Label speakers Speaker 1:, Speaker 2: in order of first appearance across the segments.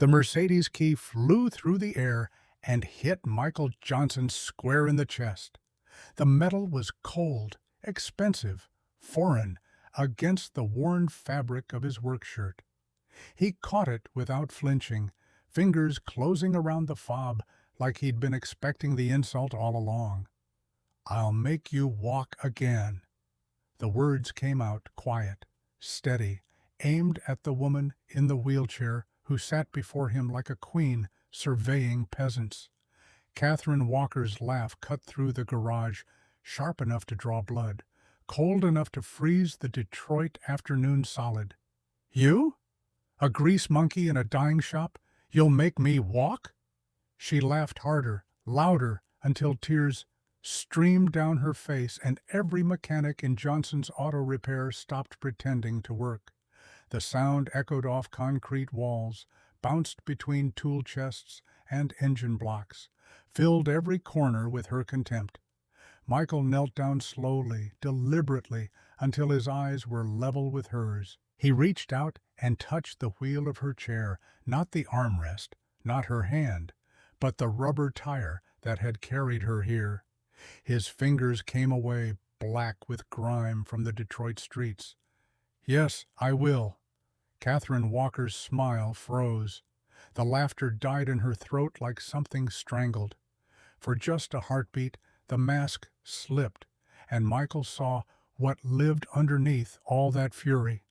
Speaker 1: The Mercedes key flew through the air and hit Michael Johnson square in the chest. The metal was cold, expensive, foreign, against the worn fabric of his work shirt. He caught it without flinching, fingers closing around the fob like he'd been expecting the insult all along. "I'll make you walk again." The words came out quiet, steady, aimed at the woman in the wheelchair who sat before him like a queen surveying peasants. Catherine Walker's laugh cut through the garage, sharp enough to draw blood, cold enough to freeze the Detroit afternoon solid. "You? A grease monkey in a dyeing shop? You'll make me walk?" She laughed harder, louder, until tears streamed down her face and every mechanic in Johnson's auto repair stopped pretending to work. The sound echoed off concrete walls, bounced between tool chests and engine blocks, filled every corner with her contempt. Michael knelt down slowly, deliberately, until his eyes were level with hers. He reached out and touched the wheel of her chair, not the armrest, not her hand, but the rubber tire that had carried her here. His fingers came away black with grime from the Detroit streets. "Yes, I will." Catherine Walker's smile froze. The laughter died in her throat like something strangled. For just a heartbeat, the mask slipped, and Michael saw what lived underneath all that fury.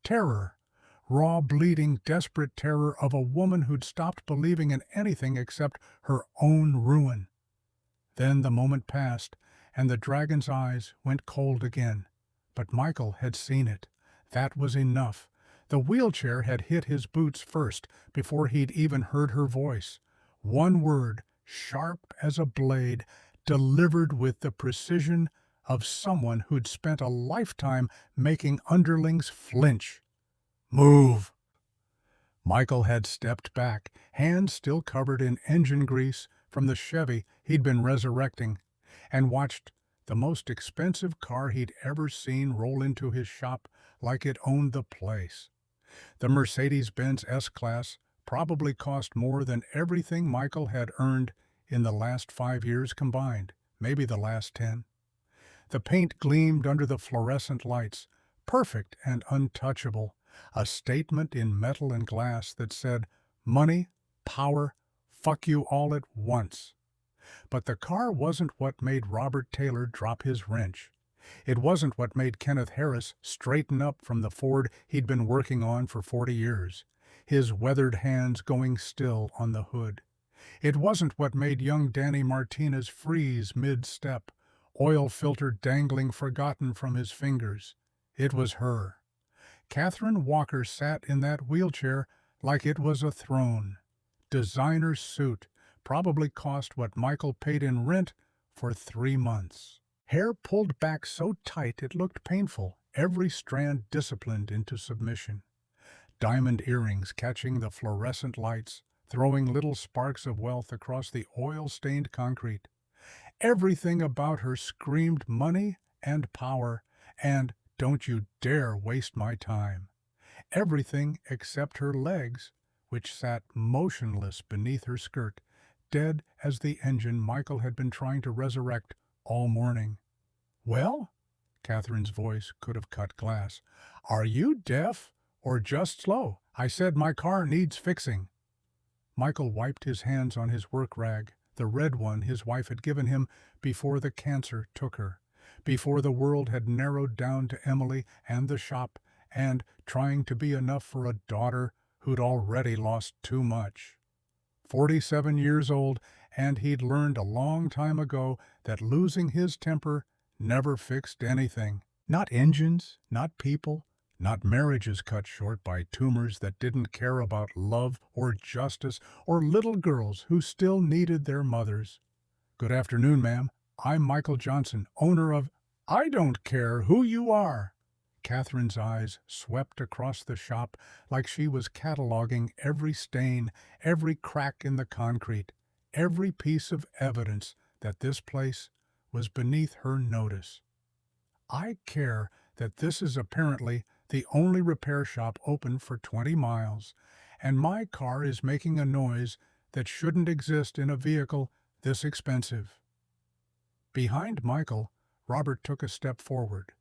Speaker 1: Terror. Raw, bleeding, desperate terror of a woman who'd stopped believing in anything except her own ruin. Then the moment passed, and the dragon's eyes went cold again. But Michael had seen it. That was enough. The wheelchair had hit his boots first, before he'd even heard her voice. One word, sharp as a blade, delivered with the precision of someone who'd spent a lifetime making underlings flinch. "Move!" Michael had stepped back, hands still covered in engine grease from the Chevy he'd been resurrecting, and watched the most expensive car he'd ever seen roll into his shop like it owned the place. The Mercedes-Benz S-Class probably cost more than everything Michael had earned in the last 5 years combined, maybe the last 10. The paint gleamed under the fluorescent lights, perfect and untouchable, a statement in metal and glass that said, "Money, power, fuck you all at once." But the car wasn't what made Robert Taylor drop his wrench. It wasn't what made Kenneth Harris straighten up from the Ford he'd been working on for 40 years, his weathered hands going still on the hood. It wasn't what made young Danny Martinez freeze mid-step, oil filter dangling forgotten from his fingers. It was her. Catherine Walker sat in that wheelchair like it was a throne. Designer suit, probably cost what Michael paid in rent for 3 months. Hair pulled back so tight it looked painful, every strand disciplined into submission. Diamond earrings catching the fluorescent lights, throwing little sparks of wealth across the oil-stained concrete. Everything about her screamed money and power, and "Don't you dare waste my time." Everything except her legs, which sat motionless beneath her skirt, dead as the engine Michael had been trying to resurrect all morning. "Well?" Catherine's voice could have cut glass. "Are you deaf or just slow? I said my car needs fixing." Michael wiped his hands on his work rag, the red one his wife had given him before the cancer took her, before the world had narrowed down to Emily and the shop, and trying to be enough for a daughter who'd already lost too much. 47 years old, and he'd learned a long time ago that losing his temper never fixed anything. Not engines, not people, not marriages cut short by tumors that didn't care about love or justice or little girls who still needed their mothers. "Good afternoon, ma'am. I'm Michael Johnson, owner of—" "I don't care who you are." Catherine's eyes swept across the shop like she was cataloging every stain, every crack in the concrete, every piece of evidence that this place was beneath her notice. "I care that this is apparently the only repair shop open for 20 miles, and my car is making a noise that shouldn't exist in a vehicle this expensive." Behind Michael, Robert took a step forward.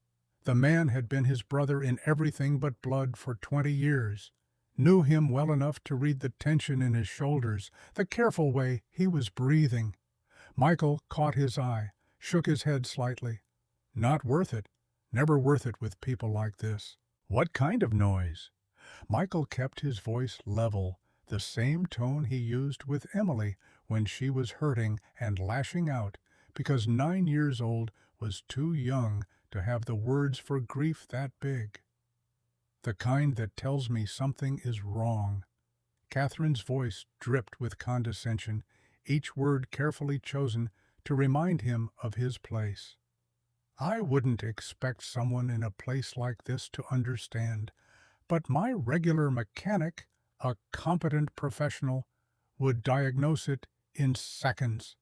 Speaker 1: The man had been his brother in everything but blood for 20 years, knew him well enough to read the tension in his shoulders, the careful way he was breathing. Michael caught his eye, shook his head slightly. "Not worth it. Never worth it with people like this." "What kind of noise?" Michael kept his voice level, the same tone he used with Emily when she was hurting and lashing out, because 9 years old was too young to have the words for grief that big. "The kind that tells me something is wrong." Catherine's voice dripped with condescension, each word carefully chosen to remind him of his place. "I wouldn't expect someone in a place like this to understand, but my regular mechanic, a competent professional, would diagnose it in seconds."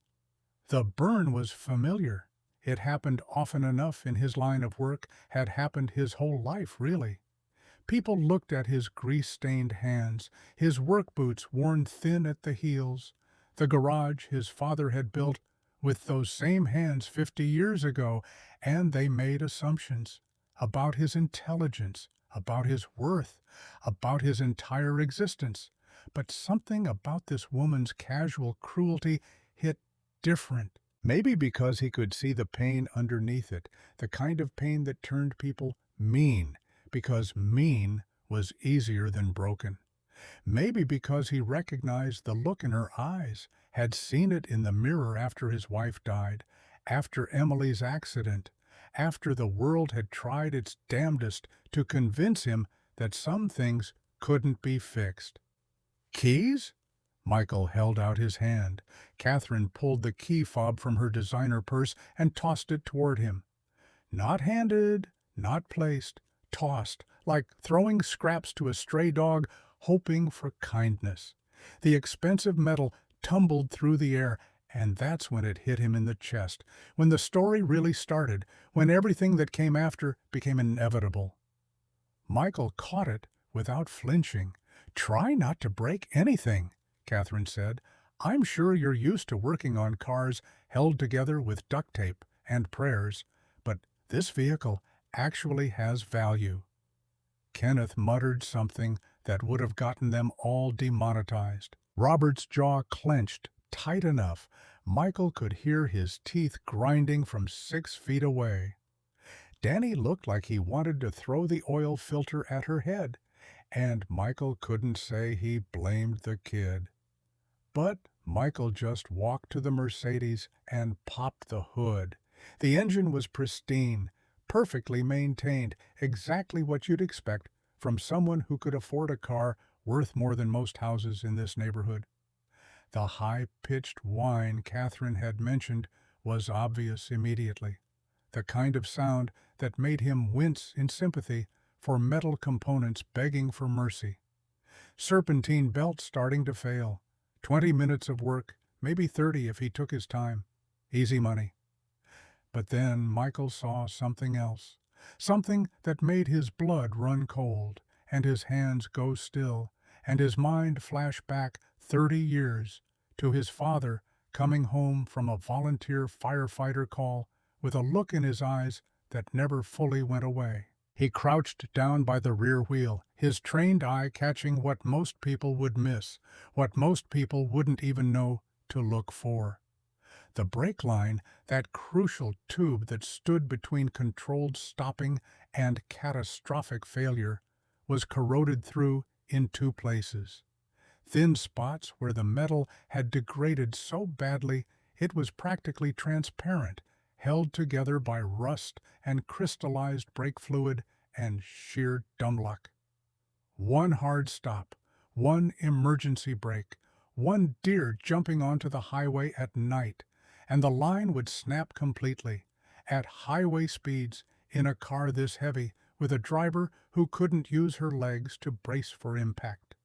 Speaker 1: The burn was familiar. It happened often enough in his line of work, had happened his whole life, really. People looked at his grease-stained hands, his work boots worn thin at the heels, the garage his father had built with those same hands 50 years ago, and they made assumptions about his intelligence, about his worth, about his entire existence. But something about this woman's casual cruelty hit different. Maybe because he could see the pain underneath it, the kind of pain that turned people mean, because mean was easier than broken. Maybe because he recognized the look in her eyes, had seen it in the mirror after his wife died, after Emily's accident, after the world had tried its damnedest to convince him that some things couldn't be fixed. "Keys?" Michael held out his hand. Catherine pulled the key fob from her designer purse and tossed it toward him. Not handed, not placed, tossed, like throwing scraps to a stray dog, hoping for kindness. The expensive metal tumbled through the air, and that's when it hit him in the chest, when the story really started, when everything that came after became inevitable. Michael caught it without flinching. "Try not to break anything," Catherine said. "I'm sure you're used to working on cars held together with duct tape and prayers, but this vehicle actually has value." Kenneth muttered something that would have gotten them all demonetized. Robert's jaw clenched tight enough Michael could hear his teeth grinding from 6 feet away. Danny looked like he wanted to throw the oil filter at her head, and Michael couldn't say he blamed the kid. But Michael just walked to the Mercedes and popped the hood. The engine was pristine, perfectly maintained, exactly what you'd expect from someone who could afford a car worth more than most houses in this neighborhood. The high-pitched whine Catherine had mentioned was obvious immediately, the kind of sound that made him wince in sympathy for metal components begging for mercy. Serpentine belt starting to fail. 20 minutes of work, maybe 30 if he took his time. Easy money. But then Michael saw something else, something that made his blood run cold, and his hands go still, and his mind flash back 30 years to his father coming home from a volunteer firefighter call with a look in his eyes that never fully went away. He crouched down by the rear wheel, his trained eye catching what most people would miss, what most people wouldn't even know to look for. The brake line, that crucial tube that stood between controlled stopping and catastrophic failure, was corroded through in 2 places. Thin spots where the metal had degraded so badly it was practically transparent, held together by rust and crystallized brake fluid and sheer dumb luck. One hard stop, one emergency brake, one deer jumping onto the highway at night, and the line would snap completely, at highway speeds, in a car this heavy, with a driver who couldn't use her legs to brace for impact.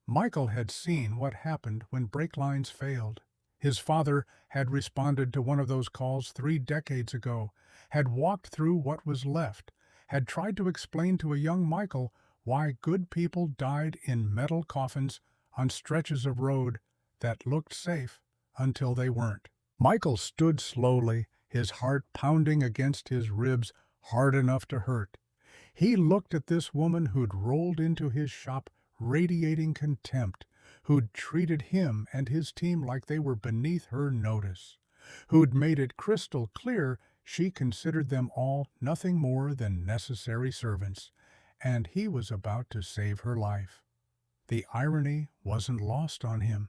Speaker 1: Michael had seen what happened when brake lines failed. His father had responded to one of those calls 3 decades ago, had walked through what was left, had tried to explain to a young Michael why good people died in metal coffins on stretches of road that looked safe until they weren't. Michael stood slowly, his heart pounding against his ribs hard enough to hurt. He looked at this woman who'd rolled into his shop radiating contempt, who'd treated him and his team like they were beneath her notice, who'd made it crystal clear she considered them all nothing more than necessary servants, and he was about to save her life. The irony wasn't lost on him.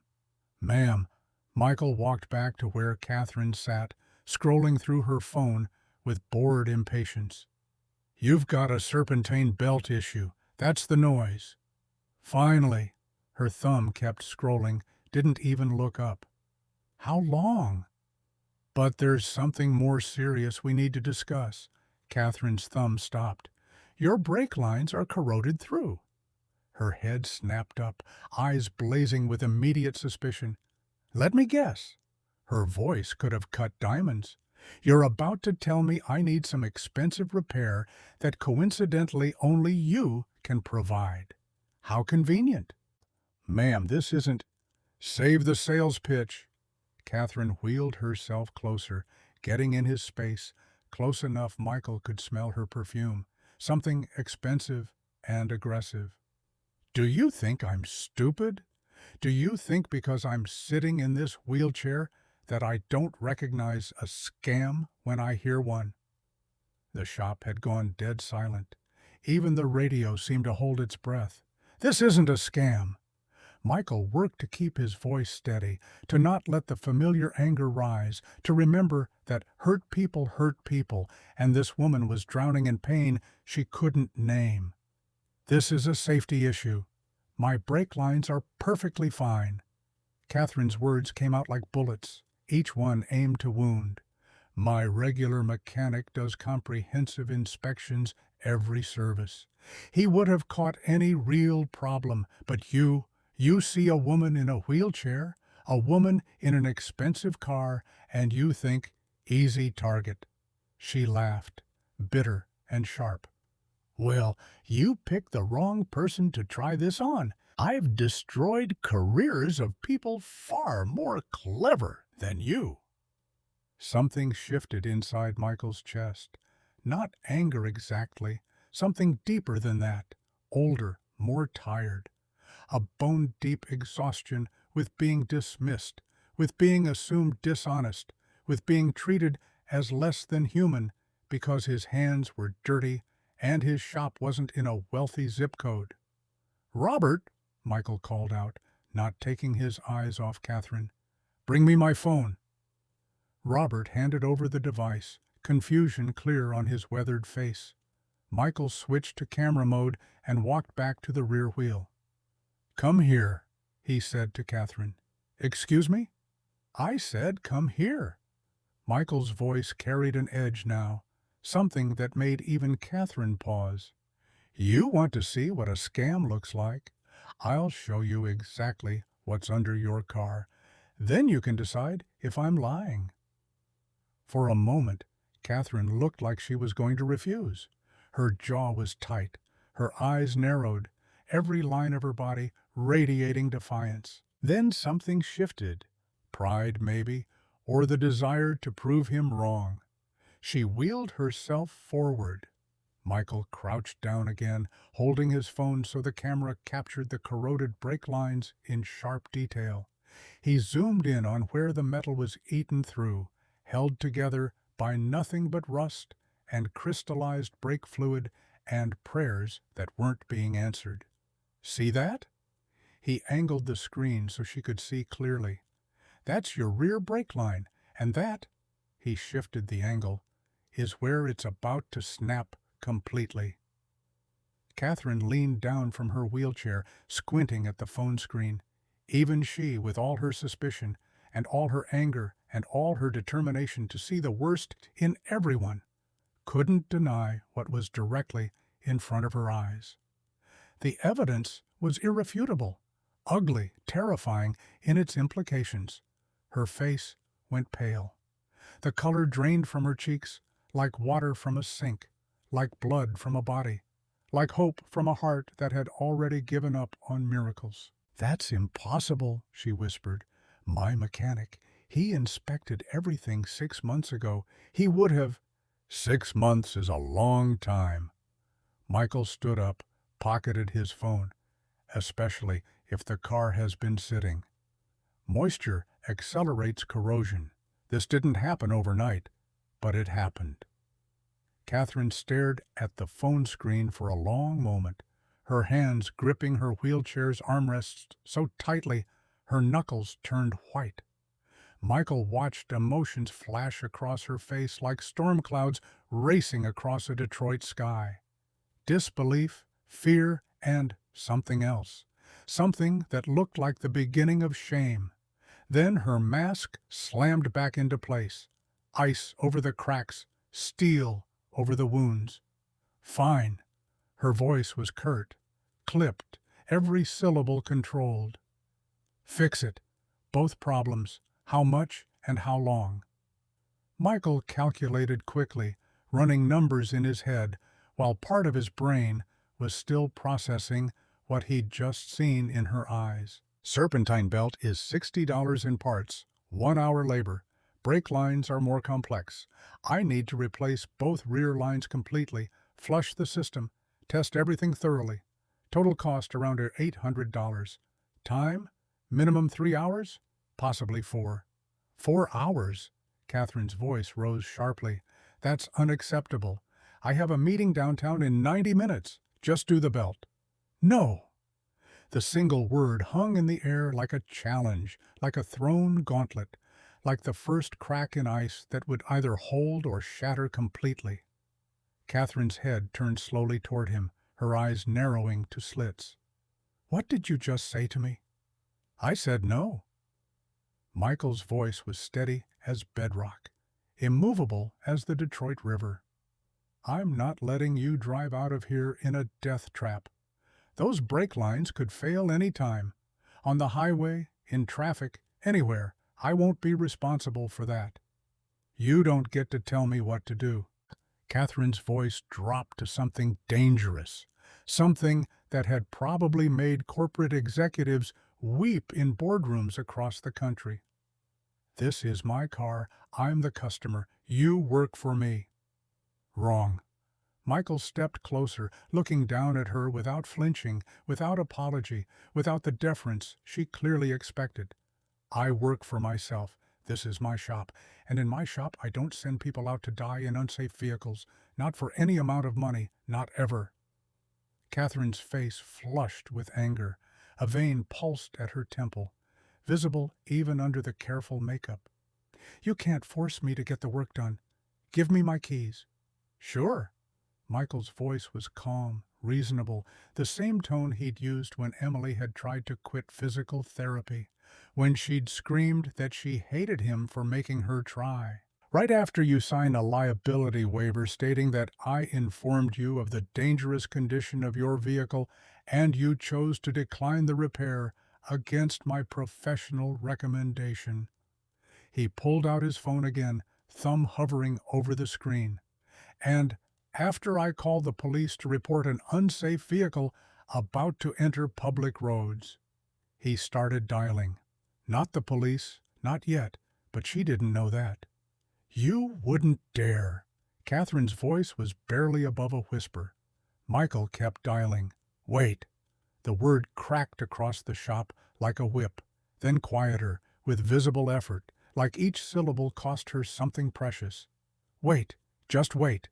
Speaker 1: "Ma'am," Michael walked back to where Catherine sat, scrolling through her phone with bored impatience. "You've got a serpentine belt issue. That's the noise." Finally, her thumb kept scrolling, didn't even look up. "How long?" "But there's something more serious we need to discuss." Catherine's thumb stopped. "Your brake lines are corroded through." Her head snapped up, eyes blazing with immediate suspicion. "Let me guess." Her voice could have cut diamonds. "You're about to tell me I need some expensive repair that coincidentally only you can provide. How convenient." "Ma'am, this isn't—" "Save the sales pitch." Catherine wheeled herself closer, getting in his space, close enough Michael could smell her perfume, something expensive and aggressive. "Do you think I'm stupid? Do you think because I'm sitting in this wheelchair that I don't recognize a scam when I hear one?" The shop had gone dead silent. Even the radio seemed to hold its breath. "This isn't a scam." Michael worked to keep his voice steady, to not let the familiar anger rise, to remember that hurt people, and this woman was drowning in pain she couldn't name. "This is a safety issue. My brake lines are perfectly fine." Catherine's words came out like bullets, each one aimed to wound. "My regular mechanic does comprehensive inspections every service. He would have caught any real problem, but you see a woman in a wheelchair, a woman in an expensive car, and you think, easy target." She laughed, bitter and sharp. "Well, you picked the wrong person to try this on. I've destroyed careers of people far more clever than you." Something shifted inside Michael's chest. Not anger exactly, something deeper than that, older, more tired. A bone-deep exhaustion with being dismissed, with being assumed dishonest, with being treated as less than human because his hands were dirty and his shop wasn't in a wealthy zip code. "Robert," Michael called out, not taking his eyes off Catherine, "bring me my phone." Robert handed over the device, confusion clear on his weathered face. Michael switched to camera mode and walked back to the rear wheel. "Come here," he said to Catherine. "Excuse me?" "I said come here." Michael's voice carried an edge now, something that made even Catherine pause. "You want to see what a scam looks like? I'll show you exactly what's under your car. Then you can decide if I'm lying." For a moment, Catherine looked like she was going to refuse. Her jaw was tight, her eyes narrowed, every line of her body radiating defiance. Then something shifted. Pride, maybe, or the desire to prove him wrong. She wheeled herself forward. Michael crouched down again, holding his phone so the camera captured the corroded brake lines in sharp detail. He zoomed in on where the metal was eaten through, held together by nothing but rust and crystallized brake fluid and prayers that weren't being answered. "See that?" He angled the screen so she could see clearly. "That's your rear brake line, and that," he shifted the angle, "is where it's about to snap completely." Catherine leaned down from her wheelchair, squinting at the phone screen. Even she, with all her suspicion, and all her anger, and all her determination to see the worst in everyone, couldn't deny what was directly in front of her eyes. The evidence was irrefutable, ugly, terrifying in its implications. Her face went pale. The color drained from her cheeks like water from a sink, like blood from a body, like hope from a heart that had already given up on miracles. "That's impossible," she whispered. "My mechanic, he inspected everything 6 months ago. He would have—" "6 months is a long time." Michael stood up, pocketed his phone, especially if the car has been sitting. Moisture accelerates corrosion. This didn't happen overnight, but it happened. Catherine stared at the phone screen for a long moment, her hands gripping her wheelchair's armrests so tightly her knuckles turned white. Michael watched emotions flash across her face like storm clouds racing across a Detroit sky. Disbelief, fear, and something else. Something that looked like the beginning of shame. Then her mask slammed back into place. Ice over the cracks, steel over the wounds. "Fine." Her voice was curt, clipped, every syllable controlled. "Fix it. Both problems. How much and how long?" Michael calculated quickly, running numbers in his head, while part of his brain was still processing what he'd just seen in her eyes. "Serpentine belt is $60 in parts, 1 hour labor. Brake lines are more complex. I need to replace both rear lines completely, flush the system, test everything thoroughly. Total cost around $800. Time? Minimum 3 hours? Possibly 4. 4 hours? Catherine's voice rose sharply. That's unacceptable. I have a meeting downtown in 90 minutes. Just do the belt. No. The single word hung in the air like a challenge, like a thrown gauntlet, like the first crack in ice that would either hold or shatter completely. Catherine's head turned slowly toward him, her eyes narrowing to slits. "What did you just say to me?" "I said no." Michael's voice was steady as bedrock, immovable as the Detroit River. "I'm not letting you drive out of here in a death trap. Those brake lines could fail any time. On the highway, in traffic, anywhere. I won't be responsible for that." "You don't get to tell me what to do." Catherine's voice dropped to something dangerous, something that had probably made corporate executives weep in boardrooms across the country. "This is my car. I'm the customer. You work for me." "Wrong." Michael stepped closer, looking down at her without flinching, without apology, without the deference she clearly expected. "I work for myself. This is my shop, and in my shop I don't send people out to die in unsafe vehicles, not for any amount of money, not ever." Catherine's face flushed with anger. A vein pulsed at her temple, visible even under the careful makeup. "You can't force me to get the work done. Give me my keys." "Sure." Michael's voice was calm, reasonable, the same tone he'd used when Emily had tried to quit physical therapy, when she'd screamed that she hated him for making her try. "Right after you sign a liability waiver stating that I informed you of the dangerous condition of your vehicle and you chose to decline the repair against my professional recommendation." He pulled out his phone again, thumb hovering over the screen. "And after I called the police to report an unsafe vehicle about to enter public roads." He started dialing. Not the police, not yet, but she didn't know that. "You wouldn't dare." Catherine's voice was barely above a whisper. Michael kept dialing. "Wait." The word cracked across the shop like a whip, then quieter, with visible effort, like each syllable cost her something precious. "Wait, just wait."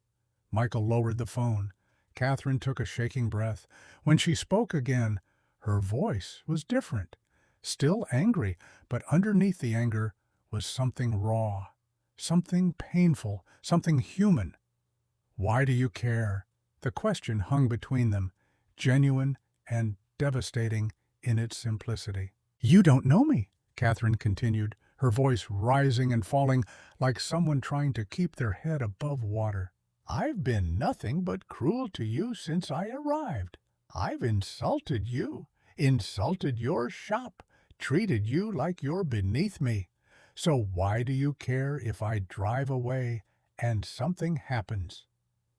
Speaker 1: Michael lowered the phone. Catherine took a shaking breath. When she spoke again, her voice was different. Still angry, but underneath the anger was something raw, something painful, something human. "Why do you care?" The question hung between them, genuine and devastating in its simplicity. "You don't know me," Catherine continued, her voice rising and falling like someone trying to keep their head above water. "I've been nothing but cruel to you since I arrived. I've insulted you, insulted your shop, treated you like you're beneath me. So why do you care if I drive away and something happens?"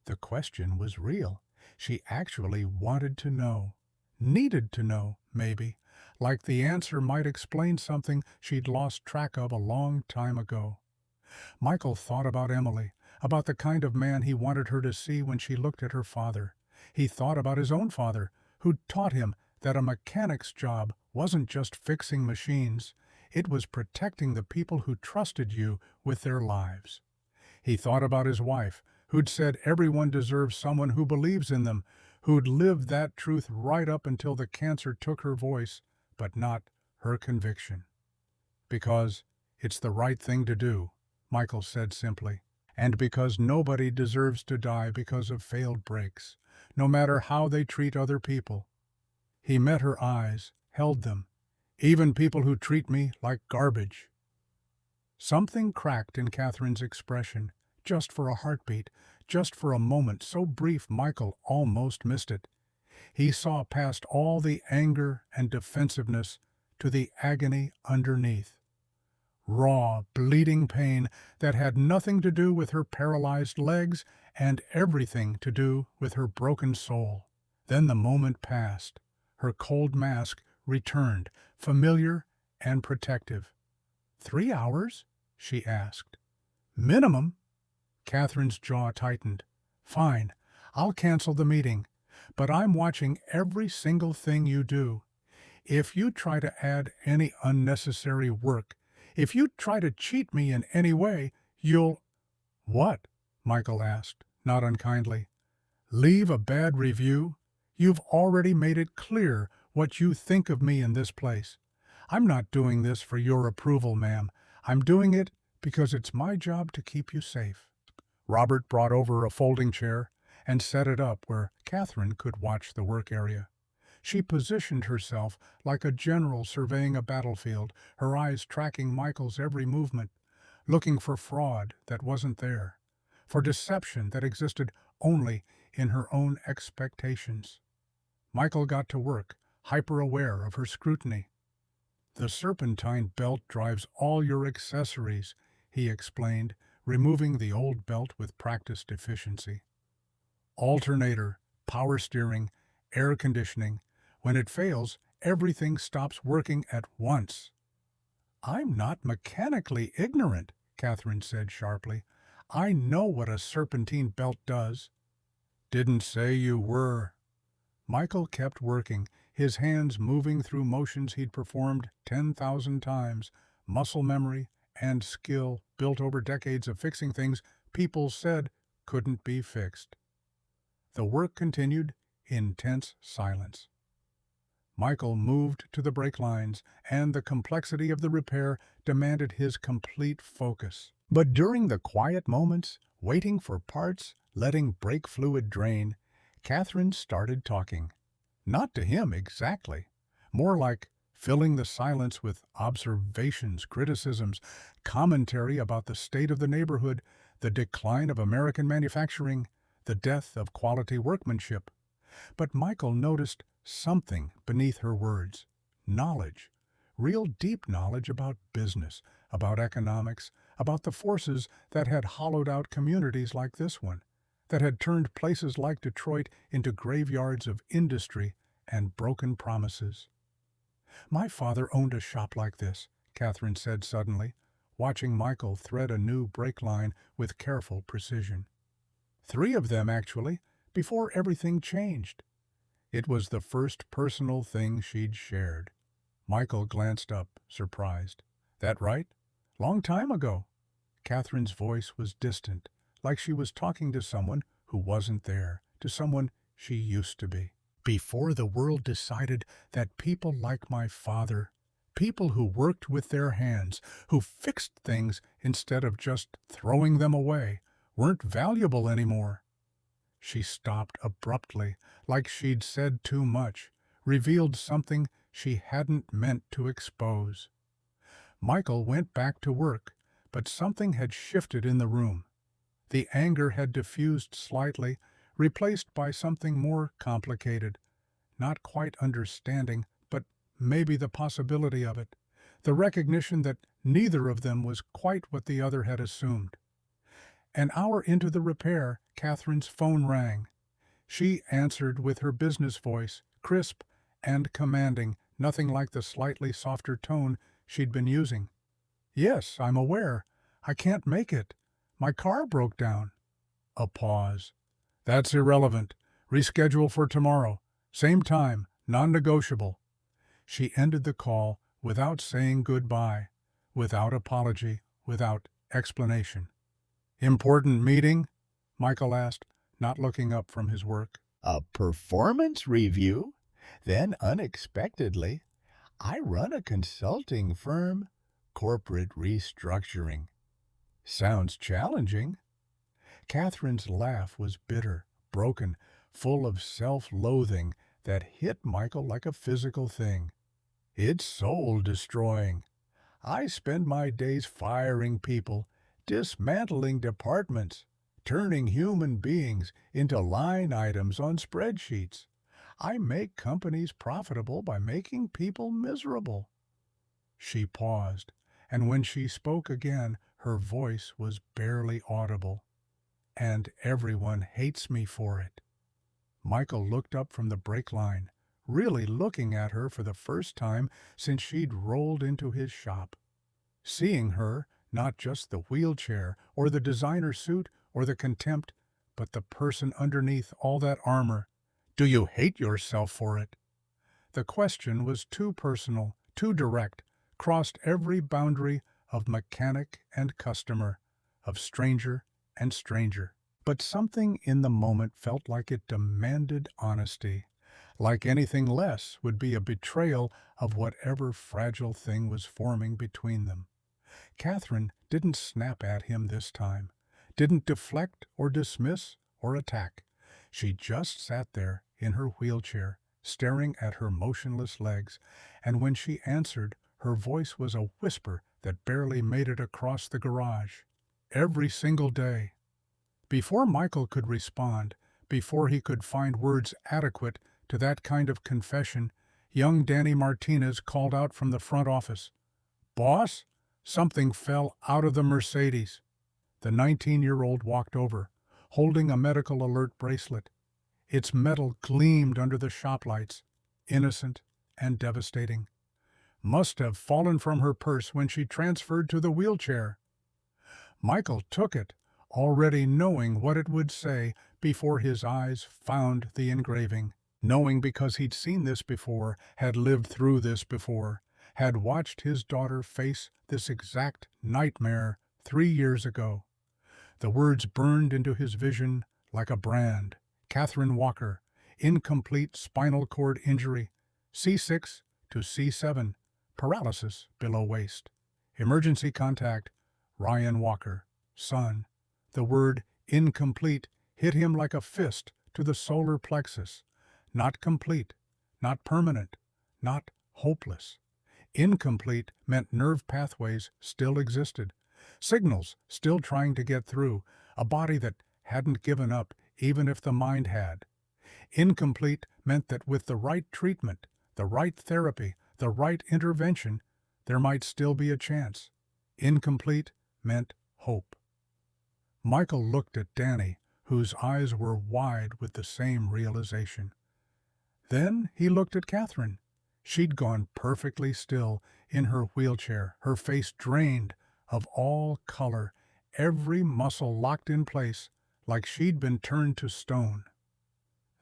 Speaker 1: The question was real. She actually wanted to know. Needed to know, maybe. Like the answer might explain something she'd lost track of a long time ago. Michael thought about Emily, about the kind of man he wanted her to see when she looked at her father. He thought about his own father, who'd taught him that a mechanic's job wasn't just fixing machines, it was protecting the people who trusted you with their lives. He thought about his wife, who'd said everyone deserves someone who believes in them, who'd lived that truth right up until the cancer took her voice, but not her conviction. Because it's the right thing to do, Michael said simply, and because nobody deserves to die because of failed breaks, no matter how they treat other people. He met her eyes, held them. Even people who treat me like garbage. Something cracked in Catherine's expression, just for a heartbeat, just for a moment so brief Michael almost missed it. He saw past all the anger and defensiveness to the agony underneath. Raw, bleeding pain that had nothing to do with her paralyzed legs and everything to do with her broken soul. Then the moment passed. Her cold mask returned, familiar and protective. 3 hours? She asked. Minimum? Catherine's jaw tightened. Fine, I'll cancel the meeting, but I'm watching every single thing you do. If you try to add any unnecessary work, if you try to cheat me in any way, you'll... What? Michael asked, not unkindly. Leave a bad review? You've already made it clear what you think of me in this place. I'm not doing this for your approval, ma'am. I'm doing it because it's my job to keep you safe. Robert brought over a folding chair and set it up where Catherine could watch the work area. She positioned herself like a general surveying a battlefield, her eyes tracking Michael's every movement, looking for fraud that wasn't there, for deception that existed only in her own expectations. Michael got to work, hyper-aware of her scrutiny. The serpentine belt drives all your accessories, he explained, removing the old belt with practiced efficiency. Alternator, power steering, air conditioning. When it fails, everything stops working at once. I'm not mechanically ignorant, Catherine said sharply. I know what a serpentine belt does. Didn't say you were. Michael kept working, his hands moving through motions he'd performed 10,000 times, muscle memory and skill built over decades of fixing things people said couldn't be fixed. The work continued in tense silence. Michael moved to the brake lines, and the complexity of the repair demanded his complete focus. But during the quiet moments, waiting for parts, letting brake fluid drain, Catherine started talking. Not to him exactly, more like filling the silence with observations, criticisms, commentary about the state of the neighborhood, the decline of American manufacturing, the death of quality workmanship. But Michael noticed something beneath her words. Knowledge. Real deep knowledge about business, about economics, about the forces that had hollowed out communities like this one, that had turned places like Detroit into graveyards of industry and broken promises. My father owned a shop like this, Catherine said suddenly, watching Michael thread a new brake line with careful precision. 3 of them, actually, before everything changed. It was the first personal thing she'd shared. Michael glanced up, surprised. That right? Long time ago. Catherine's voice was distant, like she was talking to someone who wasn't there, to someone she used to be. Before the world decided that people like my father, people who worked with their hands, who fixed things instead of just throwing them away, weren't valuable anymore. She stopped abruptly, like she'd said too much, revealed something she hadn't meant to expose. Michael went back to work, but something had shifted in the room. The anger had diffused slightly, replaced by something more complicated. Not quite understanding, but maybe the possibility of it. The recognition that neither of them was quite what the other had assumed. An hour into the repair, Catherine's phone rang. She answered with her business voice, crisp and commanding, nothing like the slightly softer tone she'd been using. "Yes, I'm aware. I can't make it. My car broke down." A pause. "That's irrelevant. Reschedule for tomorrow. Same time, non-negotiable." She ended the call without saying goodbye, without apology, without explanation. "Important meeting?" Michael asked, not looking up from his work.
Speaker 2: A performance review? Then unexpectedly, I run a consulting firm, corporate restructuring.
Speaker 1: Sounds challenging. Catherine's laugh was bitter, broken, full of self-loathing that hit Michael like a physical thing. It's soul-destroying. I spend my days firing people, dismantling departments, turning human beings into line items on spreadsheets. I make companies profitable by making people miserable." She paused, and when she spoke again, her voice was barely audible. "And everyone hates me for it." Michael looked up from the brake line, really looking at her for the first time since she'd rolled into his shop. Seeing her, not just the wheelchair or the designer suit or the contempt, but the person underneath all that armor. "Do you hate yourself for it?" The question was too personal, too direct, crossed every boundary of mechanic and customer, of stranger and stranger. But something in the moment felt like it demanded honesty. Like anything less would be a betrayal of whatever fragile thing was forming between them. Catherine didn't snap at him this time, didn't deflect or dismiss or attack. She just sat there in her wheelchair, staring at her motionless legs, and when she answered, her voice was a whisper that barely made it across the garage. "Every single day." Before Michael could respond, before he could find words adequate to that kind of confession, young Danny Martinez called out from the front office, "Boss, something fell out of the Mercedes." The 19-year-old walked over, holding a medical alert bracelet. Its metal gleamed under the shop lights, innocent and devastating. "Must have fallen from her purse when she transferred to the wheelchair." Michael took it, already knowing what it would say before his eyes found the engraving. Knowing because he'd seen this before, had lived through this before, had watched his daughter face this exact nightmare 3 years ago. The words burned into his vision like a brand. Catherine Walker, incomplete spinal cord injury, C6 to C7, paralysis below waist. Emergency contact, Ryan Walker, son. The word incomplete hit him like a fist to the solar plexus. Not complete, not permanent, not hopeless. Incomplete meant nerve pathways still existed, signals still trying to get through, a body that hadn't given up even if the mind had. Incomplete meant that with the right treatment, the right therapy, the right intervention, there might still be a chance. Incomplete meant hope. Michael looked at Danny, whose eyes were wide with the same realization. Then he looked at Catherine. She'd gone perfectly still in her wheelchair, her face drained of all color, every muscle locked in place, like she'd been turned to stone.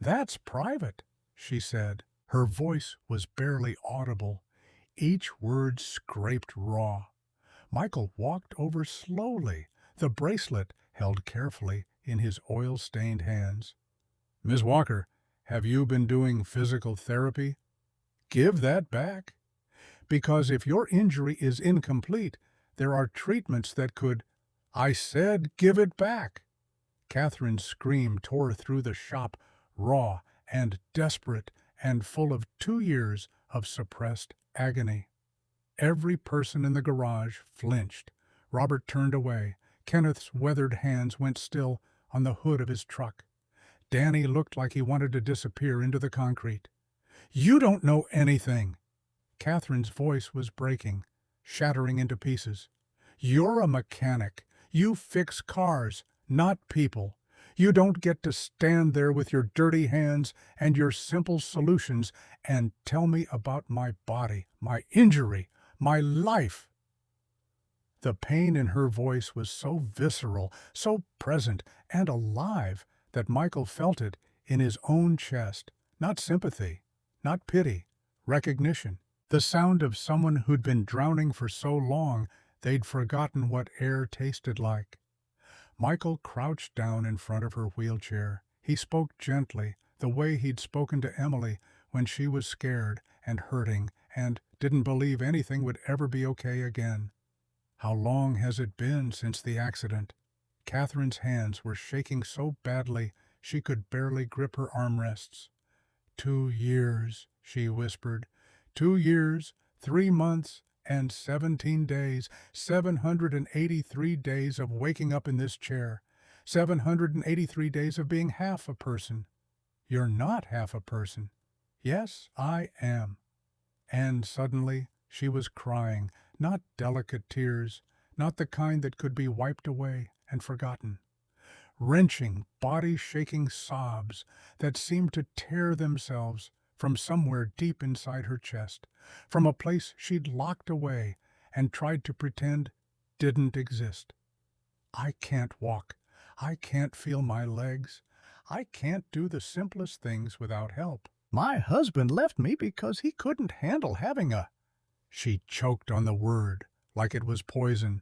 Speaker 1: "That's private," she said. Her voice was barely audible, each word scraped raw. Michael walked over slowly, the bracelet held carefully in his oil-stained hands. "Ms. Walker, have you been doing physical therapy? Give that back. Because if your injury is incomplete, there are treatments that could—" "I said give it back!" Catherine's scream tore through the shop, raw and desperate and full of 2 years of suppressed agony. Every person in the garage flinched. Robert turned away. Kenneth's weathered hands went still on the hood of his truck. Danny looked like he wanted to disappear into the concrete. "You don't know anything!" Catherine's voice was breaking, shattering into pieces. "You're a mechanic. You fix cars, not people. You don't get to stand there with your dirty hands and your simple solutions and tell me about my body, my injury, my life. The pain in her voice was so visceral, so present and alive that Michael felt it in his own chest. Not sympathy, not pity, recognition. The sound of someone who'd been drowning for so long they'd forgotten what air tasted like. Michael crouched down in front of her wheelchair. He spoke gently, the way he'd spoken to Emily when she was scared and hurting and didn't believe anything would ever be okay again. How long has it been since the accident? Catherine's hands were shaking so badly she could barely grip her armrests. 2 years, she whispered. 2 years, 3 months, and 17 days, 783 days of waking up in this chair, 783 days of being half a person. You're not half a person. Yes, I am. And suddenly she was crying, not delicate tears, not the kind that could be wiped away and forgotten. Wrenching, body-shaking sobs that seemed to tear themselves from somewhere deep inside her chest, from a place she'd locked away and tried to pretend didn't exist. I can't walk. I can't feel my legs. I can't do the simplest things without help. My husband left me because he couldn't handle having a... She choked on the word like it was poison.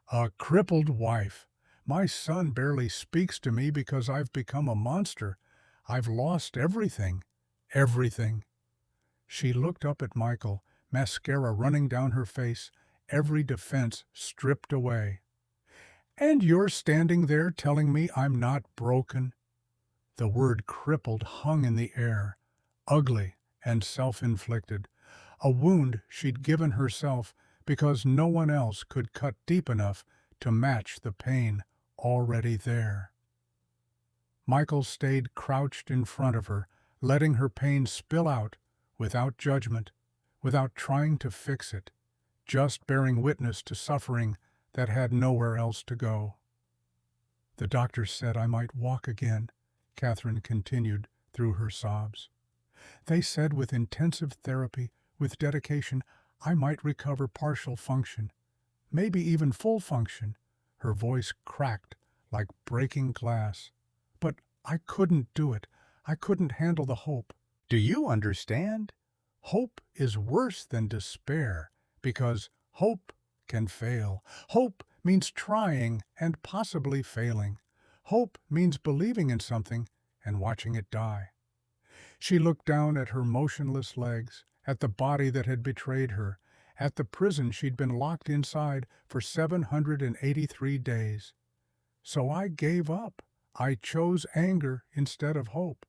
Speaker 1: A crippled wife. My son barely speaks to me because I've become a monster. I've lost everything. Everything. She looked up at Michael, mascara running down her face, every defense stripped away. And you're standing there telling me I'm not broken? The word crippled hung in the air, ugly and self-inflicted, a wound she'd given herself because no one else could cut deep enough to match the pain already there. Michael stayed crouched in front of her, letting her pain spill out without judgment, without trying to fix it, just bearing witness to suffering that had nowhere else to go. The doctor said I might walk again, Catherine continued through her sobs. They said with intensive therapy, with dedication, I might recover partial function, maybe even full function. Her voice cracked like breaking glass. But I couldn't do it. I couldn't handle the hope. Do you understand? Hope is worse than despair, because hope can fail. Hope means trying and possibly failing. Hope means believing in something and watching it die. She looked down at her motionless legs, at the body that had betrayed her, at the prison she'd been locked inside for 783 days. So I gave up. I chose anger instead of hope.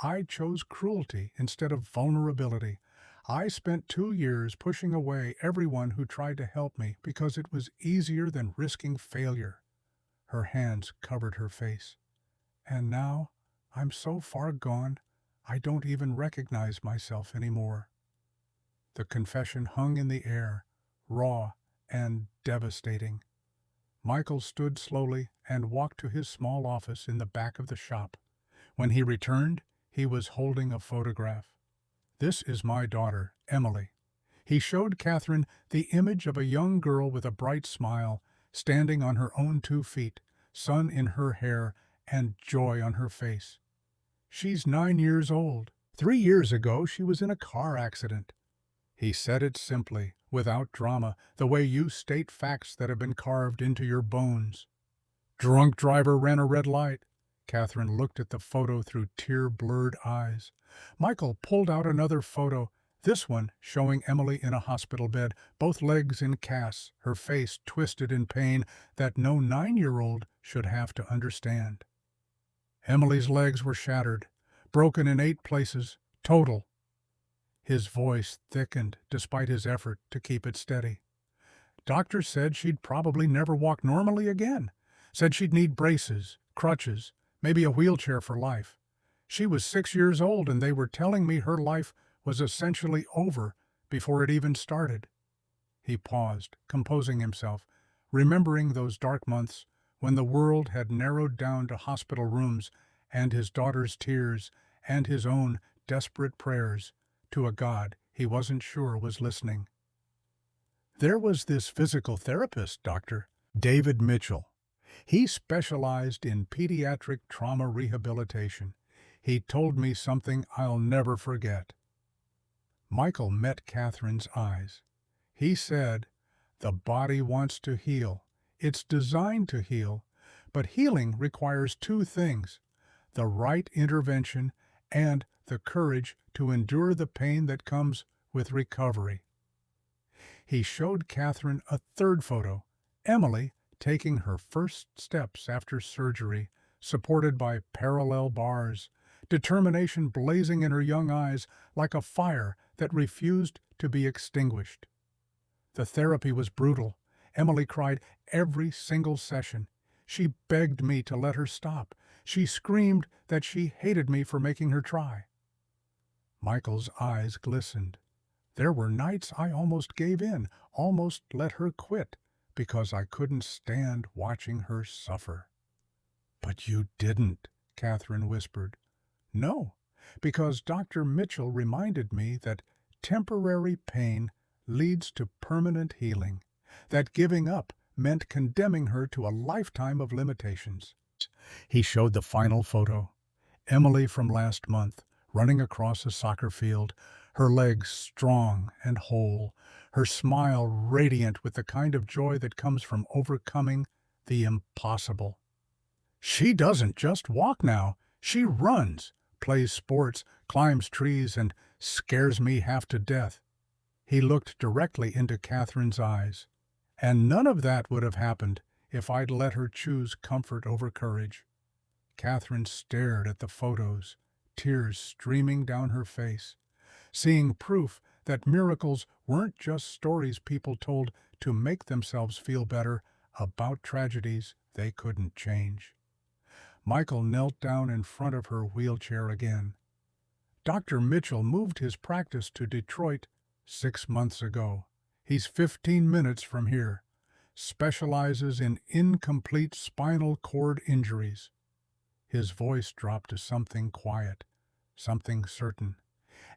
Speaker 1: I chose cruelty instead of vulnerability. I spent 2 years pushing away everyone who tried to help me because it was easier than risking failure. Her hands covered her face. And now I'm so far gone, I don't even recognize myself anymore. The confession hung in the air, raw and devastating. Michael stood slowly and walked to his small office in the back of the shop. When he returned, he was holding a photograph. This is my daughter, Emily. He showed Catherine the image of a young girl with a bright smile, standing on her own 2 feet, sun in her hair and joy on her face. She's 9 years old. 3 years ago, she was in a car accident. He said it simply, without drama, the way you state facts that have been carved into your bones. Drunk driver ran a red light. Catherine looked at the photo through tear-blurred eyes. Michael pulled out another photo, this one showing Emily in a hospital bed, both legs in casts, her face twisted in pain that no 9-year-old should have to understand. Emily's legs were shattered, broken in 8 places, total. His voice thickened despite his effort to keep it steady. Doctors said she'd probably never walk normally again. Said she'd need braces, crutches, maybe a wheelchair for life. She was 6 years old and they were telling me her life was essentially over before it even started. He paused, composing himself, remembering those dark months when the world had narrowed down to hospital rooms and his daughter's tears and his own desperate prayers to a God he wasn't sure was listening. There was this physical therapist, Dr. David Mitchell. He specialized in pediatric trauma rehabilitation. He told me something I'll never forget. Michael met Catherine's eyes. He said, "The body wants to heal. It's designed to heal, but healing requires two things: the right intervention and the courage to endure the pain that comes with recovery." He showed Catherine a third photo, Emily taking her first steps after surgery, supported by parallel bars, determination blazing in her young eyes like a fire that refused to be extinguished. The therapy was brutal. Emily cried every single session. She begged me to let her stop. She screamed that she hated me for making her try. Michael's eyes glistened. There were nights I almost gave in, almost let her quit, because I couldn't stand watching her suffer. "But you didn't," Catherine whispered. "No, because Dr. Mitchell reminded me that temporary pain leads to permanent healing, that giving up meant condemning her to a lifetime of limitations." He showed the final photo, Emily from last month, running across a soccer field, her legs strong and whole, her smile radiant with the kind of joy that comes from overcoming the impossible. "She doesn't just walk now, she runs, plays sports, climbs trees, and scares me half to death." He looked directly into Catherine's eyes. "And none of that would have happened if I'd let her choose comfort over courage." Catherine stared at the photos, tears streaming down her face, seeing proof that miracles weren't just stories people told to make themselves feel better about tragedies they couldn't change. Michael knelt down in front of her wheelchair again. Dr. Mitchell moved his practice to Detroit 6 months ago. He's 15 minutes from here. Specializes in incomplete spinal cord injuries. His voice dropped to something quiet, something certain.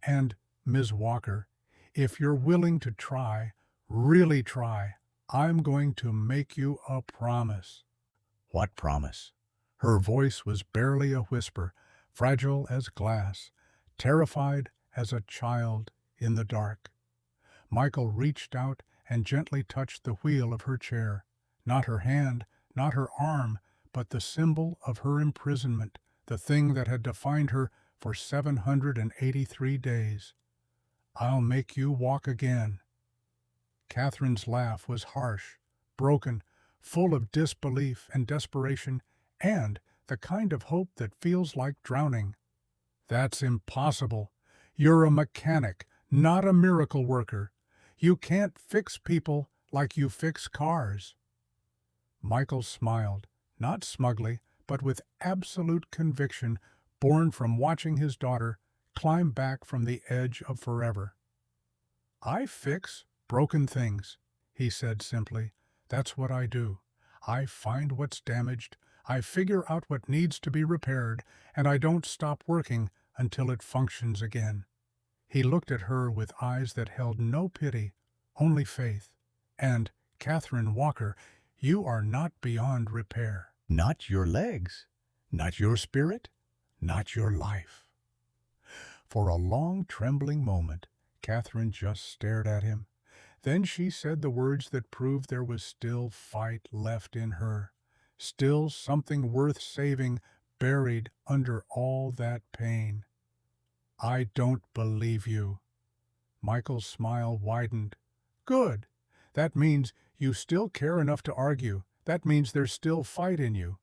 Speaker 1: "And, Ms. Walker, if you're willing to try, really try, I'm going to make you a promise." "What promise?" Her voice was barely a whisper, fragile as glass, terrified as a child in the dark. Michael reached out and gently touched the wheel of her chair. Not her hand, not her arm, but the symbol of her imprisonment, the thing that had defined her for 783 days. "I'll make you walk again." Catherine's laugh was harsh, broken, full of disbelief and desperation, and the kind of hope that feels like drowning. "That's impossible. You're a mechanic, not a miracle worker. You can't fix people like you fix cars." Michael smiled, not smugly, but with absolute conviction born from watching his daughter climb back from the edge of forever. "I fix broken things," he said simply. "That's what I do. I find what's damaged, I figure out what needs to be repaired, and I don't stop working until it functions again." He looked at her with eyes that held no pity, only faith. "And, Catherine Walker, you are not beyond repair. Not your legs, not your spirit, not your life." For a long, trembling moment, Catherine just stared at him. Then she said the words that proved there was still fight left in her, still something worth saving buried under all that pain. "I don't believe you." Michael's smile widened. "Good. That means you still care enough to argue. That means there's still fight in you."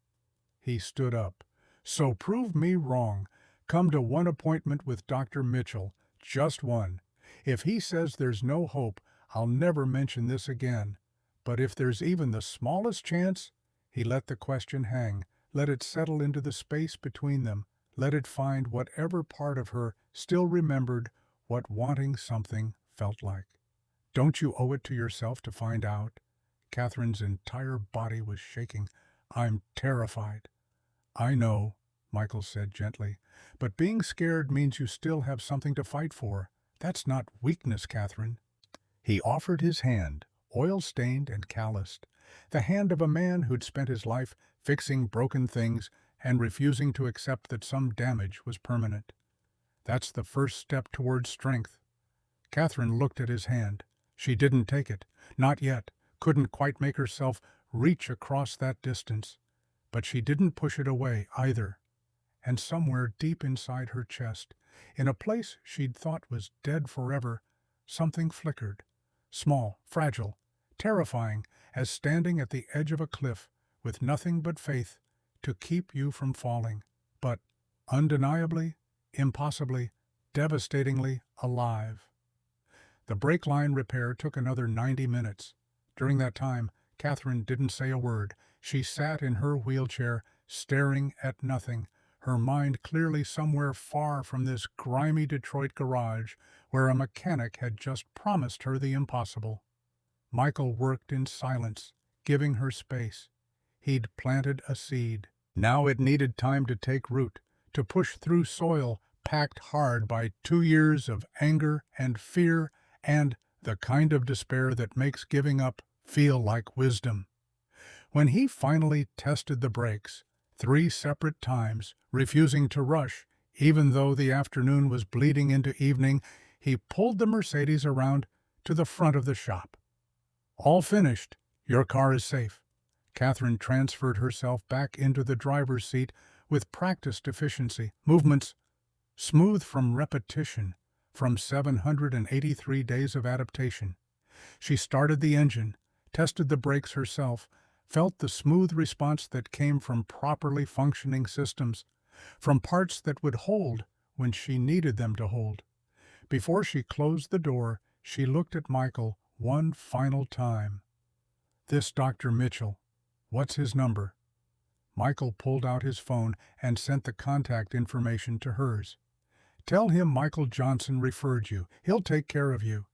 Speaker 1: He stood up. "So prove me wrong. Come to one appointment with Dr. Mitchell, just one. If he says there's no hope, I'll never mention this again. But if there's even the smallest chance," he let the question hang, let it settle into the space between them, let it find whatever part of her still remembered what wanting something felt like. "Don't you owe it to yourself to find out?" Catherine's entire body was shaking. I'm terrified." "I know," Michael said gently, "but being scared means you still have something to fight for. That's not weakness, Catherine." He offered his hand, oil-stained and calloused, the hand of a man who'd spent his life fixing broken things and refusing to accept that some damage was permanent. "That's the first step toward strength." Catherine looked at his hand. She didn't take it. Not yet. Couldn't quite make herself reach across that distance. But she didn't push it away either. And somewhere deep inside her chest, in a place she'd thought was dead forever, something flickered. Small, fragile, terrifying, as standing at the edge of a cliff, with nothing but faith to keep you from falling, but undeniably, impossibly, devastatingly alive. The brake line repair took another 90 minutes. During that time, Catherine didn't say a word. She sat in her wheelchair, staring at nothing, her mind clearly somewhere far from this grimy Detroit garage where a mechanic had just promised her the impossible. Michael worked in silence, giving her space. He'd planted a seed. Now it needed time to take root, to push through soil packed hard by 2 years of anger and fear and the kind of despair that makes giving up feel like wisdom. When he finally tested the brakes, 3 separate times, refusing to rush, even though the afternoon was bleeding into evening, he pulled the Mercedes around to the front of the shop. "All finished. Your car is safe." Catherine transferred herself back into the driver's seat with practiced efficiency, movements smooth from repetition, from 783 days of adaptation. She started the engine, tested the brakes herself, felt the smooth response that came from properly functioning systems, from parts that would hold when she needed them to hold. Before she closed the door, she looked at Michael one final time. "This Dr. Mitchell. What's his number?" Michael pulled out his phone and sent the contact information to hers. "Tell him Michael Johnson referred you. He'll take care of you."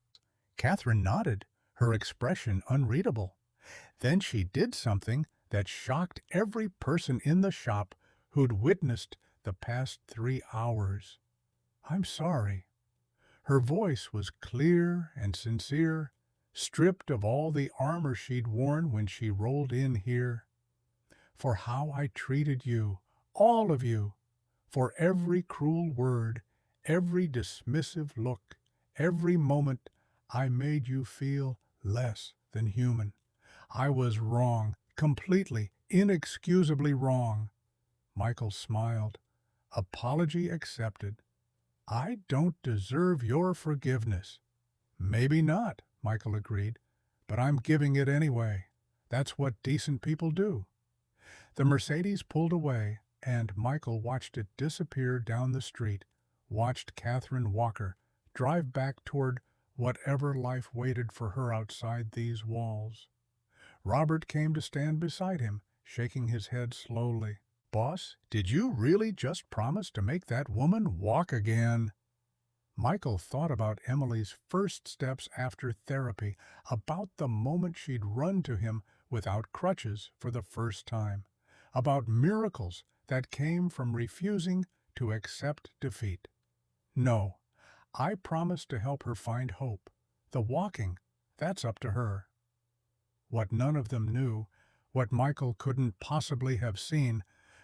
Speaker 1: Catherine nodded, her expression unreadable. Then she did something that shocked every person in the shop who'd witnessed the past 3 hours. "I'm sorry." Her voice was clear and sincere, stripped of all the armor she'd worn when she rolled in here. "For how I treated you, all of you. For every cruel word, every dismissive look, every moment I made you feel less than human. I was wrong, completely, inexcusably wrong." Michael smiled. "Apology accepted. I don't deserve your forgiveness." "Maybe not," Michael agreed, "but I'm giving it anyway. That's what decent people do." The Mercedes pulled away, and Michael watched it disappear down the street, watched Catherine Walker drive back toward whatever life waited for her outside these walls. Robert came to stand beside him, shaking his head slowly. "Boss, did you really just promise to make that woman walk again?" Michael thought about Emily's first steps after therapy, about the moment she'd run to him without crutches for the first time, about miracles that came from refusing to accept defeat. "No, I promised to help her find hope. The walking, that's up to her." What none of them knew, what Michael couldn't possibly have seen,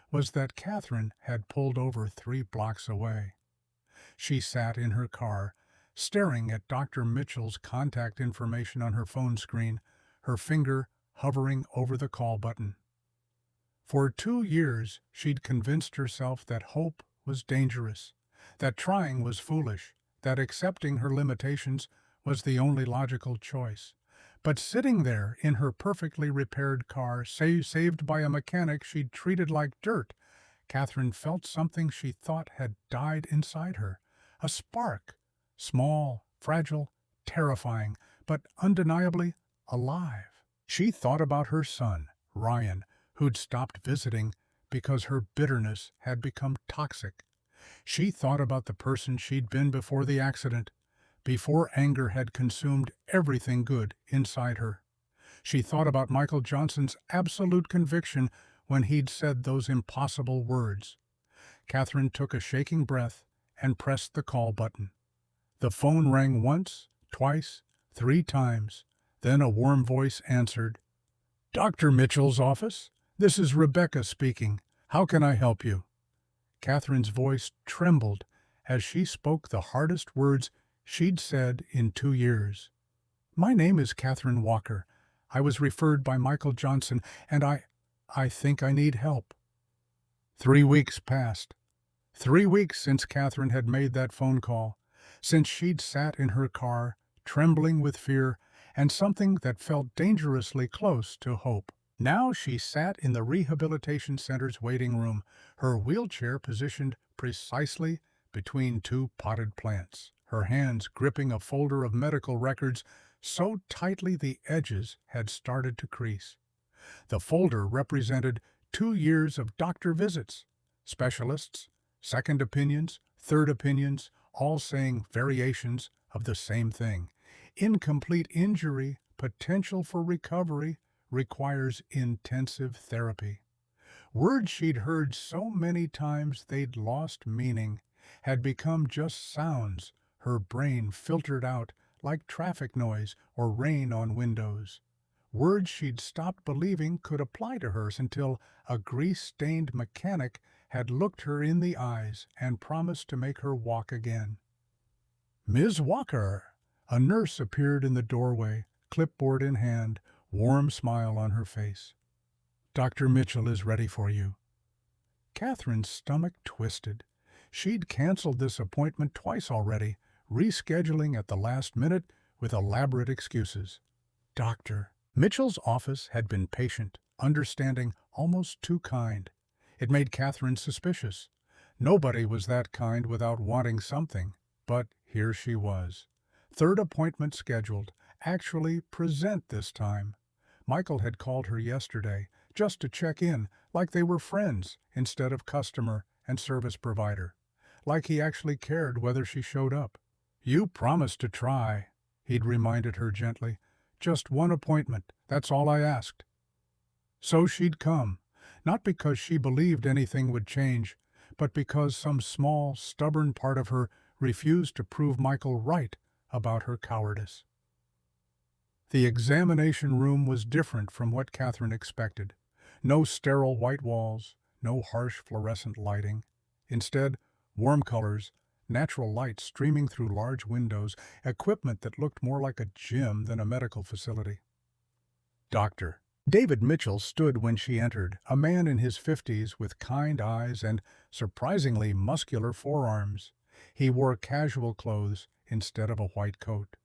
Speaker 1: was that Catherine had pulled over 3 blocks away. She sat in her car, staring at Dr. Mitchell's contact information on her phone screen, her finger hovering over the call button. For 2 years, she'd convinced herself that hope was dangerous, that trying was foolish, that accepting her limitations was the only logical choice. But sitting there in her perfectly repaired car, saved by a mechanic she'd treated like dirt, Catherine felt something she thought had died inside her. A spark, small, fragile, terrifying, but undeniably alive. She thought about her son, Ryan, who'd stopped visiting because her bitterness had become toxic. She thought about the person she'd been before the accident, before anger had consumed everything good inside her. She thought about Michael Johnson's absolute conviction when he'd said those impossible words. Catherine took a shaking breath and pressed the call button. The phone rang once, twice, 3 times. Then a warm voice answered. "Dr. Mitchell's office? This is Rebecca speaking. How can I help you?" Catherine's voice trembled as she spoke the hardest words she'd said in 2 years. "My name is Catherine Walker. I was referred by Michael Johnson, and I think I need help." 3 weeks passed. 3 weeks since Catherine had made that phone call, since she'd sat in her car, trembling with fear and something that felt dangerously close to hope. Now she sat in the rehabilitation center's waiting room, her wheelchair positioned precisely between 2 potted plants, her hands gripping a folder of medical records so tightly the edges had started to crease. The folder represented 2 years of doctor visits, specialists, second opinions, third opinions, all saying variations of the same thing. Incomplete injury, potential for recovery, requires intensive therapy. Words she'd heard so many times they'd lost meaning had become just sounds her brain filtered out like traffic noise or rain on windows. Words she'd stopped believing could apply to hers until a grease-stained mechanic had looked her in the eyes and promised to make her walk again. "Ms. Walker!" A nurse appeared in the doorway, clipboard in hand, warm smile on her face. "Dr. Mitchell is ready for you." Catherine's stomach twisted. She'd canceled this appointment twice already, rescheduling at the last minute with elaborate excuses. Dr. Mitchell's office had been patient, understanding, almost too kind. It made Catherine suspicious. Nobody was that kind without wanting something, but here she was. Third appointment scheduled, actually present this time. Michael had called her yesterday, just to check in, like they were friends instead of customer and service provider. Like he actually cared whether she showed up. "You promised to try," he'd reminded her gently. "Just one appointment, that's all I asked." So she'd come, not because she believed anything would change, but because some small, stubborn part of her refused to prove Michael right about her cowardice. The examination room was different from what Catherine expected. No sterile white walls, no harsh fluorescent lighting. Instead, warm colors, natural light streaming through large windows, equipment that looked more like a gym than a medical facility. Dr. David Mitchell stood when she entered, a man in his 50s with kind eyes and surprisingly muscular forearms. He wore casual clothes instead of a white coat.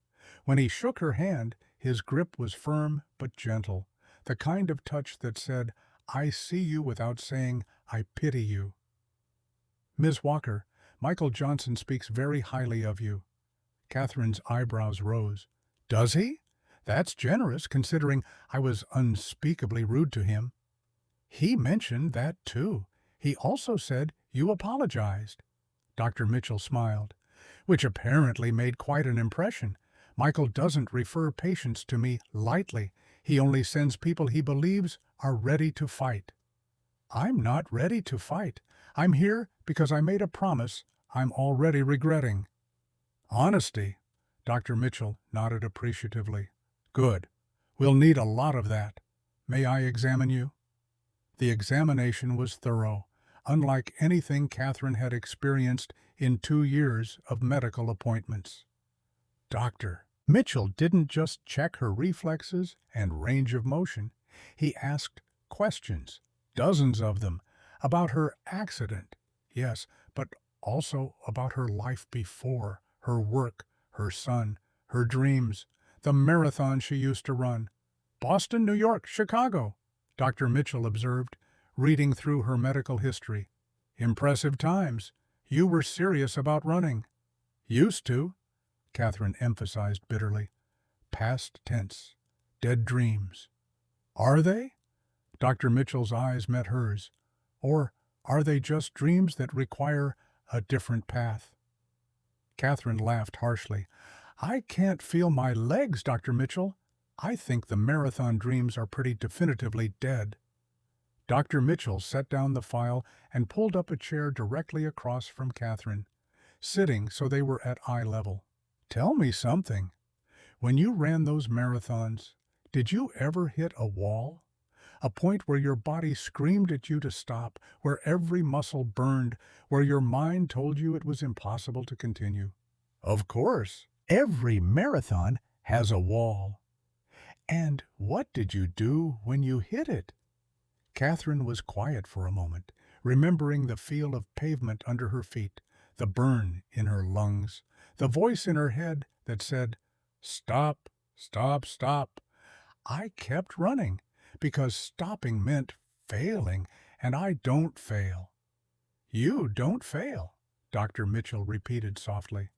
Speaker 1: When he shook her hand, his grip was firm but gentle, the kind of touch that said, "I see you," without saying, "I pity you." "Ms. Walker, Michael Johnson speaks very highly of you." Catherine's eyebrows rose. "Does he? That's generous, considering I was unspeakably rude to him." "He mentioned that, too. He also said you apologized." Dr. Mitchell smiled, which apparently made quite an impression. Michael doesn't refer patients to me lightly. He only sends people he believes are ready to fight. I'm not ready to fight. I'm here because I made a promise I'm already regretting. Honesty. Dr. Mitchell nodded appreciatively. Good. We'll need a lot of that. May I examine you? The examination was thorough, unlike anything Catherine had experienced in 2 years of medical appointments. Dr. Mitchell didn't just check her reflexes and range of motion. He asked questions, dozens of them, about her accident, yes, but also about her life before, her work, her son, her dreams, the marathon she used to run. Boston, New York, Chicago, Dr. Mitchell observed, reading through her medical history. Impressive times. You were serious about running. Used to, Catherine emphasized bitterly. Past tense. Dead dreams. Are they? Dr. Mitchell's eyes met hers. Or are they just dreams that require a different path? Catherine laughed harshly. I can't feel my legs, Dr. Mitchell. I think the marathon dreams are pretty definitively dead. Dr. Mitchell set down the file and pulled up a chair directly across from Catherine, sitting so they were at eye level. Tell me something. When you ran those marathons, did you ever hit a wall? A point where your body screamed at you to stop, where every muscle burned, where your mind told you it was impossible to continue? Of course, every marathon has a wall. And what did you do when you hit it? Catherine was quiet for a moment, remembering the feel of pavement under her feet, the burn in her lungs, the voice in her head that said, "Stop, stop, stop." I kept running, because stopping meant failing, and I don't fail. You don't fail, Dr. Mitchell repeated softly.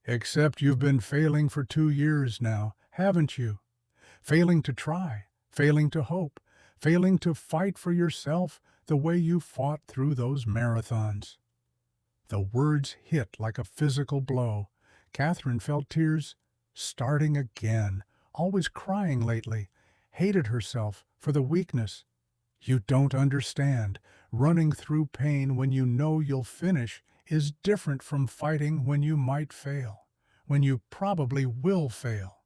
Speaker 1: Except you've been failing for 2 years now, haven't you? Failing to try, failing to hope, failing to fight for yourself the way you fought through those marathons. The words hit like a physical blow. Catherine felt tears starting again, always crying lately, hated herself for the weakness. You don't understand. Running through pain when you know you'll finish is different from fighting when you might fail, when you probably will fail.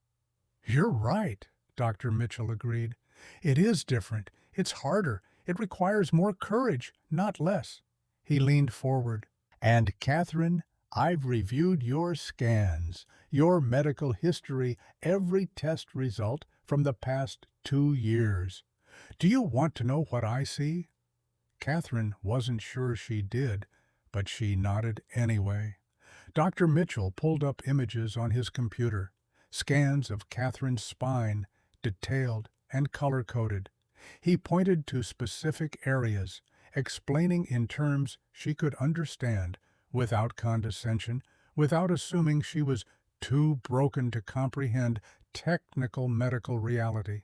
Speaker 1: You're right, Dr. Mitchell agreed. It is different. It's harder. It requires more courage, not less. He leaned forward. And Catherine, I've reviewed your scans, your medical history, every test result from the past 2 years. Do you want to know what I see? Catherine wasn't sure she did, but she nodded anyway. Dr. Mitchell pulled up images on his computer, scans of Catherine's spine, detailed and color-coded. He pointed to specific areas, explaining in terms she could understand, without condescension, without assuming she was too broken to comprehend technical medical reality.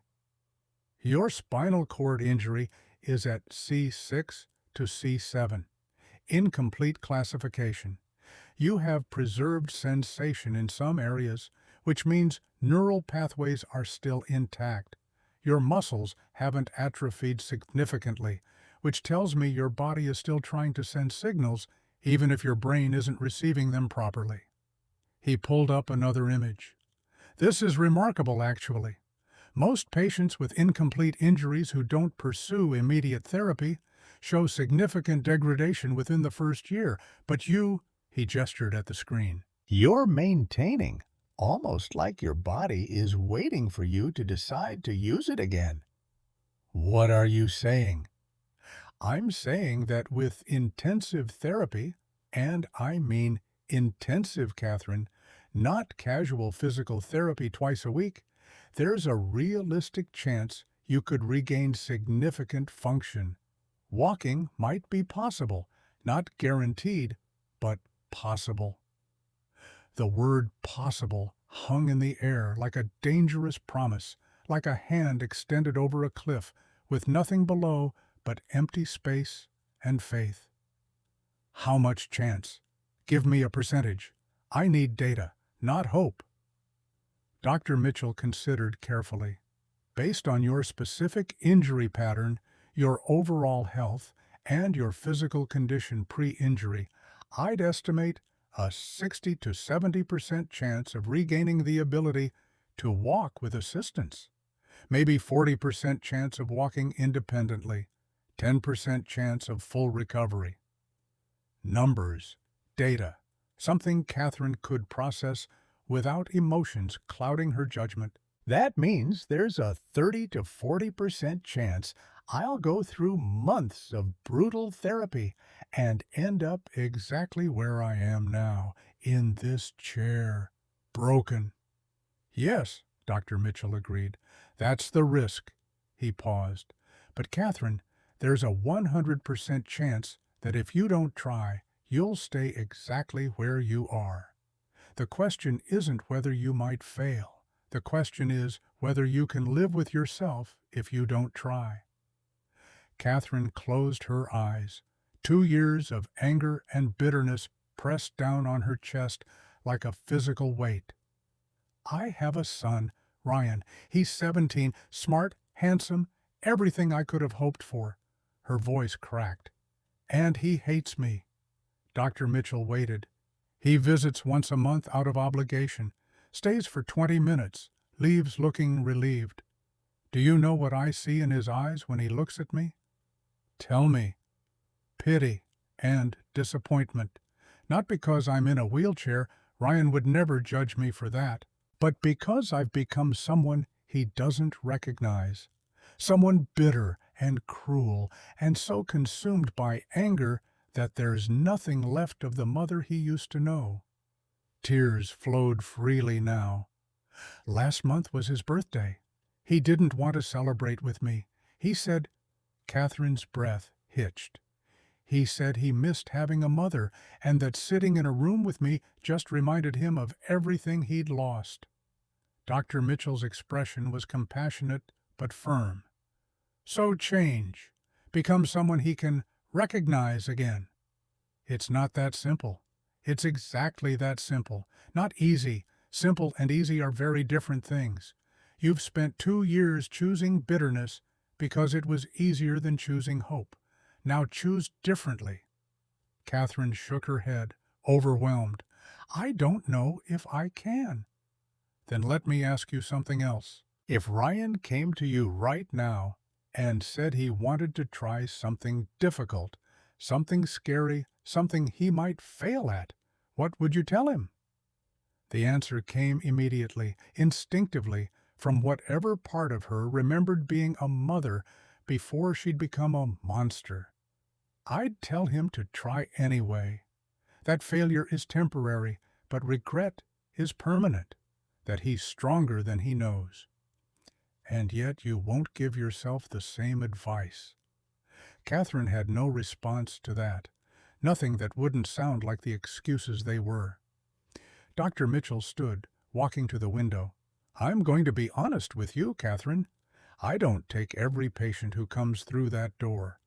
Speaker 1: Your spinal cord injury is at C6 to C7, incomplete classification. You have preserved sensation in some areas, which means neural pathways are still intact. Your muscles haven't atrophied significantly, which tells me your body is still trying to send signals even if your brain isn't receiving them properly. He pulled up another image. This is remarkable, actually. Most patients with incomplete injuries who don't pursue immediate therapy show significant degradation within the first year, but you, he gestured at the screen, you're maintaining, almost like your body is waiting for you to decide to use it again. What are you saying? I'm saying that with intensive therapy, and I mean intensive, Catherine, not casual physical therapy twice a week, there's a realistic chance you could regain significant function. Walking might be possible, not guaranteed, but possible. The word possible hung in the air like a dangerous promise, like a hand extended over a cliff with nothing below but empty space and faith. How much chance? Give me a percentage. I need data, not hope. Dr. Mitchell considered carefully. Based on your specific injury pattern, your overall health, and your physical condition pre-injury, I'd estimate a 60 to 70% chance of regaining the ability to walk with assistance. Maybe 40% chance of walking independently, 10% chance of full recovery. Numbers, data, something Catherine could process without emotions clouding her judgment. That means there's a 30 to 40% chance I'll go through months of brutal therapy and end up exactly where I am now, in this chair, broken. Yes, Dr. Mitchell agreed. That's the risk. He paused. But Catherine, there's a 100% chance that if you don't try, you'll stay exactly where you are. The question isn't whether you might fail. The question is whether you can live with yourself if you don't try. Catherine closed her eyes. 2 years of anger and bitterness pressed down on her chest like a physical weight. I have a son, Ryan. He's 17, smart, handsome, everything I could have hoped for. Her voice cracked. And he hates me. Dr. Mitchell waited. He visits once a month out of obligation, stays for 20 minutes, leaves looking relieved. Do you know what I see in his eyes when he looks at me? Tell me. Pity and disappointment. Not because I'm in a wheelchair, Ryan would never judge me for that, but because I've become someone he doesn't recognize. Someone bitter and cruel and so consumed by anger that there's nothing left of the mother he used to know. Tears flowed freely now. Last month was his birthday. He didn't want to celebrate with me. He said, Catherine's breath hitched. He said he missed having a mother and that sitting in a room with me just reminded him of everything he'd lost. Dr. Mitchell's expression was compassionate but firm. So change. Become someone he can recognize again. It's not that simple. It's exactly that simple. Not easy. Simple and easy are very different things. You've spent 2 years choosing bitterness because it was easier than choosing hope. Now choose differently. Catherine shook her head, overwhelmed. I don't know if I can. Then let me ask you something else. If Ryan came to you right now and said he wanted to try something difficult, something scary, something he might fail at, what would you tell him? The answer came immediately, instinctively, from whatever part of her remembered being a mother before she'd become a monster. I'd tell him to try anyway. That failure is temporary, but regret is permanent, that he's stronger than he knows. And yet you won't give yourself the same advice. Catherine had no response to that, nothing that wouldn't sound like the excuses they were. Dr. Mitchell stood, walking to the window. I'm going to be honest with you, Catherine. I don't take every patient who comes through that door.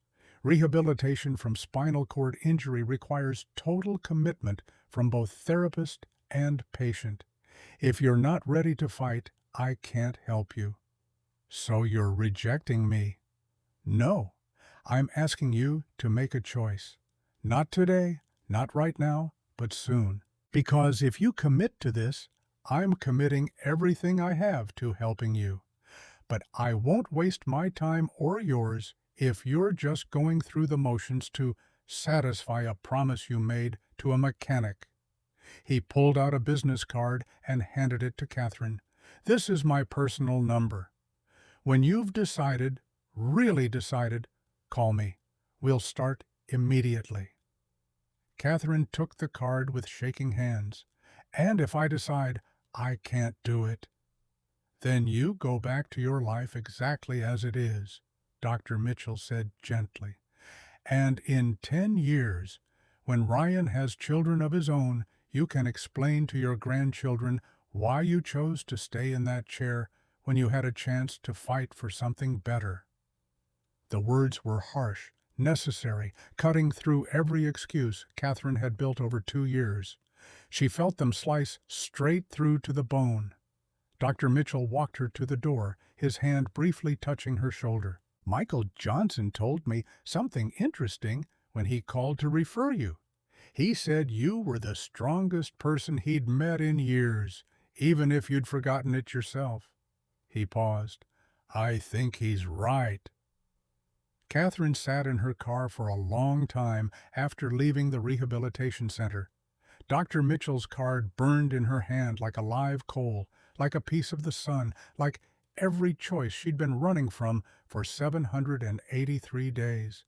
Speaker 1: Rehabilitation from spinal cord injury requires total commitment from both therapist and patient. If you're not ready to fight, I can't help you. So you're rejecting me? No, I'm asking you to make a choice. Not today, not right now, but soon. Because if you commit to this, I'm committing everything I have to helping you. But I won't waste my time or yours if you're just going through the motions to satisfy a promise you made to a mechanic. He pulled out a business card and handed it to Catherine. This is my personal number. When you've decided, really decided, call me. We'll start immediately. Catherine took the card with shaking hands. And if I decide I can't do it, then you go back to your life exactly as it is, Dr. Mitchell said gently. And in 10 years, when Ryan has children of his own, you can explain to your grandchildren why you chose to stay in that chair when you had a chance to fight for something better. The words were harsh, necessary, cutting through every excuse Catherine had built over 2 years. She felt them slice straight through to the bone. Dr. Mitchell walked her to the door, his hand briefly touching her shoulder. Michael Johnson told me something interesting when he called to refer you. He said you were the strongest person he'd met in years, even if you'd forgotten it yourself. He paused. I think he's right. Catherine sat in her car for a long time after leaving the rehabilitation center. Dr. Mitchell's card burned in her hand like a live coal, like a piece of the sun, like every choice she'd been running from for 783 days.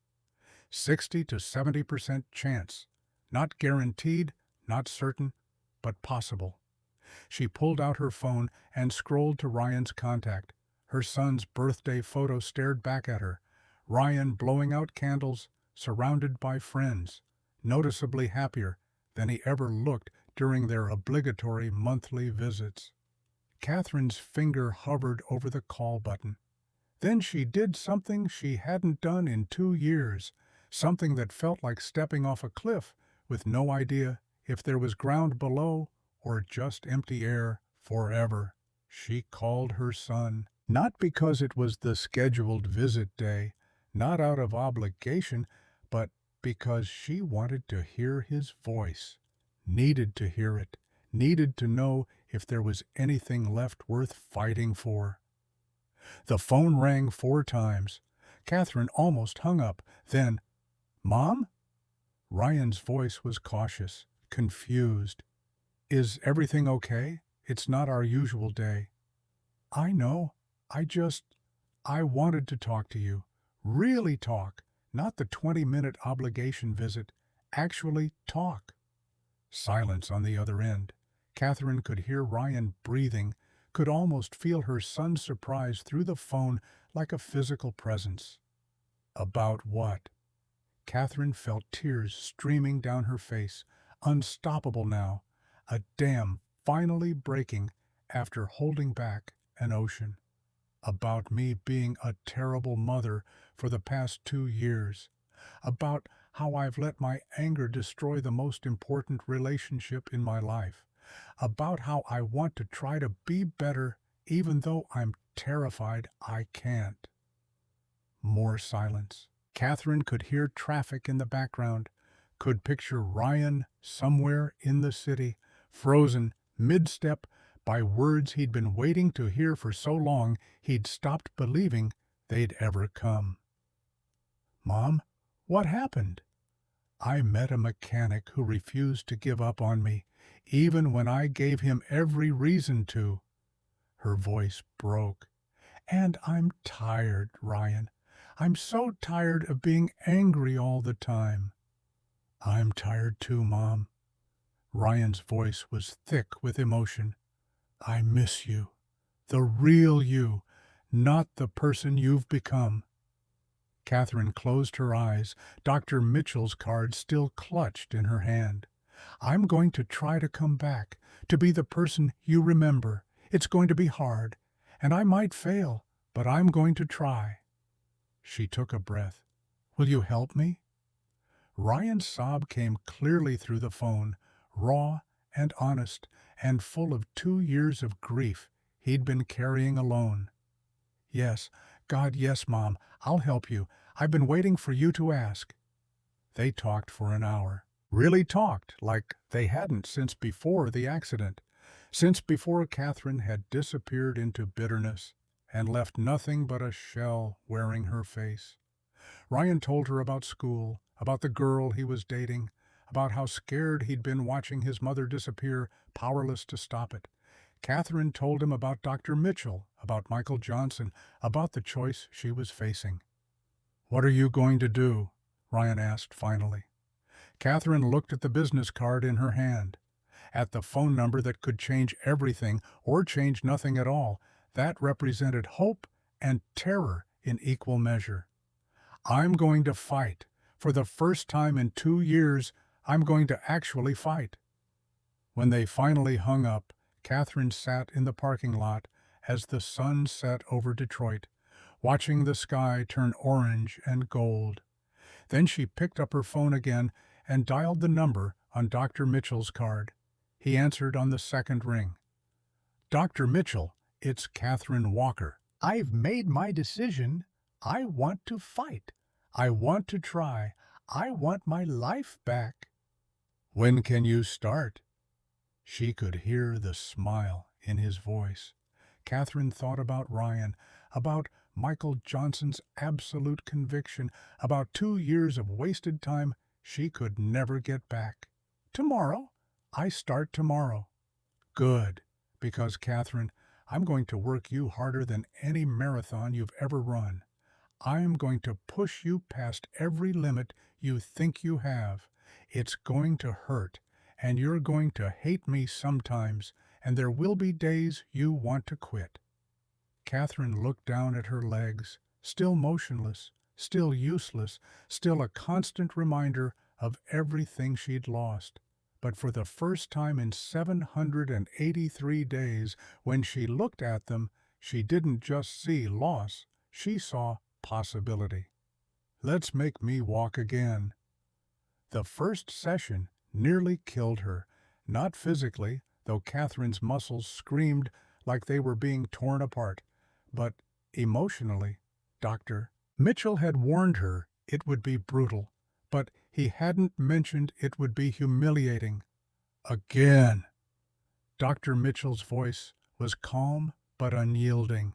Speaker 1: 60 to 70% chance. Not guaranteed, not certain, but possible. She pulled out her phone and scrolled to Ryan's contact. Her son's birthday photo stared back at her. Ryan blowing out candles, surrounded by friends, noticeably happier than he ever looked during their obligatory monthly visits. Catherine's finger hovered over the call button. Then she did something she hadn't done in 2 years, something that felt like stepping off a cliff with no idea if there was ground below or just empty air forever. She called her son, not because it was the scheduled visit day, not out of obligation, but because she wanted to hear his voice, needed to hear it, needed to know if there was anything left worth fighting for. The phone rang 4 times. Catherine almost hung up. Then, "Mom?" Ryan's voice was cautious, confused. "Is everything okay? It's not our usual day." "I know. I wanted to talk to you. Really talk. Not the 20-minute obligation visit. Actually talk." Silence on the other end. Catherine could hear Ryan breathing, could almost feel her son's surprise through the phone like a physical presence. About what? Catherine felt tears streaming down her face, unstoppable now, a dam finally breaking after holding back an ocean. About me being a terrible mother for the past 2 years. About how I've let my anger destroy the most important relationship in my life. About how I want to try to be better even though I'm terrified I can't. More silence. Catherine could hear traffic in the background, could picture Ryan somewhere in the city, frozen mid-step by words he'd been waiting to hear for so long he'd stopped believing they'd ever come. "Mom, what happened?" "I met a mechanic who refused to give up on me, even when I gave him every reason to." Her voice broke. "And I'm tired, Ryan. I'm so tired of being angry all the time." "I'm tired too, Mom." Ryan's voice was thick with emotion. "I miss you. The real you, not the person you've become." Catherine closed her eyes, Dr. Mitchell's card still clutched in her hand. "I'm going to try to come back, to be the person you remember. It's going to be hard, and I might fail, but I'm going to try." She took a breath. "Will you help me?" Ryan's sob came clearly through the phone, raw and honest, and full of 2 years of grief he'd been carrying alone. "Yes, God, yes, Mom, I'll help you. I've been waiting for you to ask." They talked for an hour. Really talked like they hadn't since before the accident, since before Catherine had disappeared into bitterness and left nothing but a shell wearing her face. Ryan told her about school, about the girl he was dating, about how scared he'd been watching his mother disappear, powerless to stop it. Catherine told him about Dr. Mitchell, about Michael Johnson, about the choice she was facing. "What are you going to do?" Ryan asked finally. Catherine looked at the business card in her hand, at the phone number that could change everything or change nothing at all. That represented hope and terror in equal measure. "I'm going to fight. For the first time in 2 years, I'm going to actually fight." When they finally hung up, Catherine sat in the parking lot as the sun set over Detroit, watching the sky turn orange and gold. Then she picked up her phone again and dialed the number on Dr. Mitchell's card. He answered on the second ring. "Dr. Mitchell, it's Catherine Walker. I've made my decision. I want to fight. I want to try. I want my life back." "When can you start?" She could hear the smile in his voice. Catherine thought about Ryan, about Michael Johnson's absolute conviction, about 2 years of wasted time she could never get back. "Tomorrow. I start tomorrow." "Good, because, Catherine, I'm going to work you harder than any marathon you've ever run. I'm going to push you past every limit you think you have. It's going to hurt, and you're going to hate me sometimes, and there will be days you want to quit." Catherine looked down at her legs, still motionless, still useless, still a constant reminder of everything she'd lost. But for the first time in 783 days, when she looked at them, she didn't just see loss, she saw possibility. "Let's make me walk again." The first session nearly killed her, not physically, though Catherine's muscles screamed like they were being torn apart, but emotionally. Dr. Mitchell had warned her it would be brutal, but he hadn't mentioned it would be humiliating. Again. Dr. Mitchell's voice was calm but unyielding.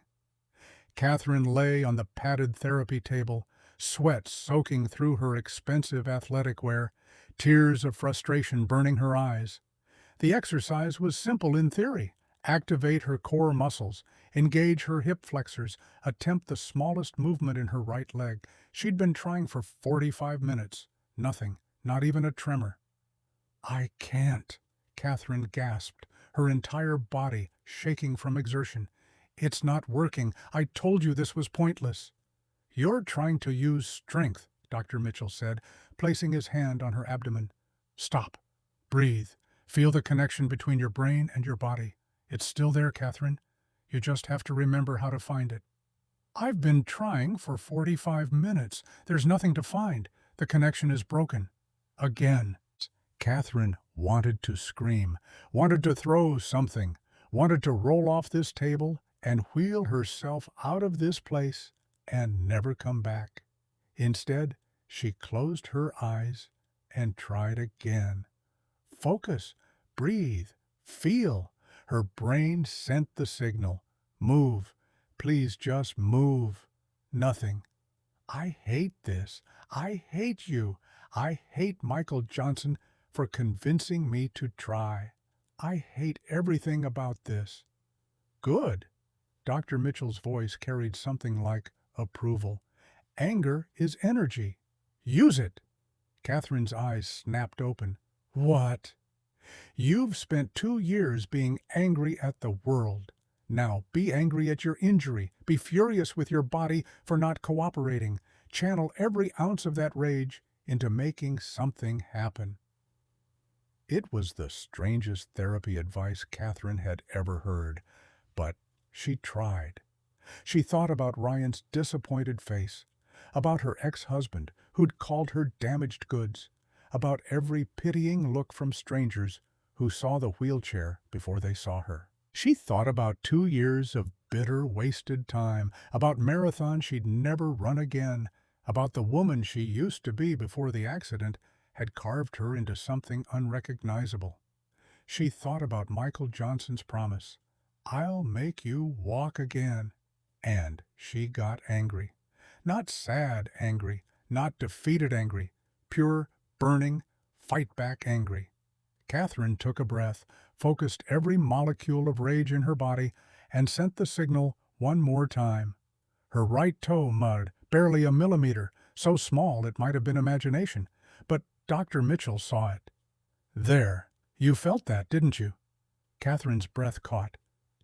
Speaker 1: Catherine lay on the padded therapy table, sweat soaking through her expensive athletic wear, tears of frustration burning her eyes. The exercise was simple in theory. Activate her core muscles, engage her hip flexors, attempt the smallest movement in her right leg. She'd been trying for 45 minutes. Nothing, not even a tremor. I can't, Catherine gasped, her entire body shaking from exertion. It's not working. I told you this was pointless. You're trying to use strength, Dr. Mitchell said, placing his hand on her abdomen. Stop. Breathe. Feel the connection between your brain and your body. It's still there, Catherine. You just have to remember how to find it. I've been trying for 45 minutes. There's nothing to find. The connection is broken. Again. Catherine wanted to scream, wanted to throw something, wanted to roll off this table and wheel herself out of this place and never come back. Instead, she closed her eyes and tried again. Focus, breathe, feel. Her brain sent the signal. Move. Please just move. Nothing. I hate this. I hate you. I hate Michael Johnson for convincing me to try. I hate everything about this. Good. Dr. Mitchell's voice carried something like approval. Anger is energy. Use it. Catherine's eyes snapped open. What? You've spent 2 years being angry at the world. Now be angry at your injury. Be furious with your body for not cooperating. Channel every ounce of that rage into making something happen. It was the strangest therapy advice Catherine had ever heard, but she tried. She thought about Ryan's disappointed face, about her ex-husband who'd called her damaged goods, about every pitying look from strangers who saw the wheelchair before they saw her. She thought about 2 years of bitter, wasted time, about marathons she'd never run again, about the woman she used to be before the accident had carved her into something unrecognizable. She thought about Michael Johnson's promise, I'll make you walk again. And she got angry. Not sad angry, not defeated angry, pure, burning, fight-back angry. Catherine took a breath, focused every molecule of rage in her body, and sent the signal one more time. Her right toe mud, barely a millimeter, so small it might have been imagination, but Dr. Mitchell saw it. There, you felt that, didn't you? Catherine's breath caught.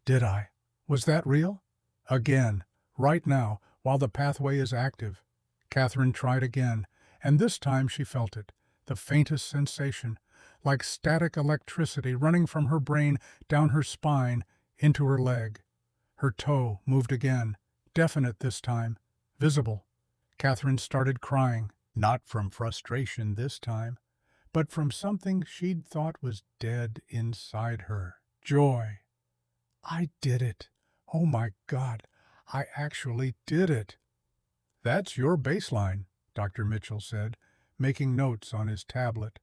Speaker 1: Did I? Was that real? Again, right now, while the pathway is active. Catherine tried again, and this time she felt it, the faintest sensation, like static electricity running from her brain down her spine into her leg. Her toe moved again, definite this time, visible. Catherine started crying, not from frustration this time, but from something she'd thought was dead inside her. Joy. I did it. Oh my God, I actually did it. That's your baseline, Dr. Mitchell said, making notes on his tablet.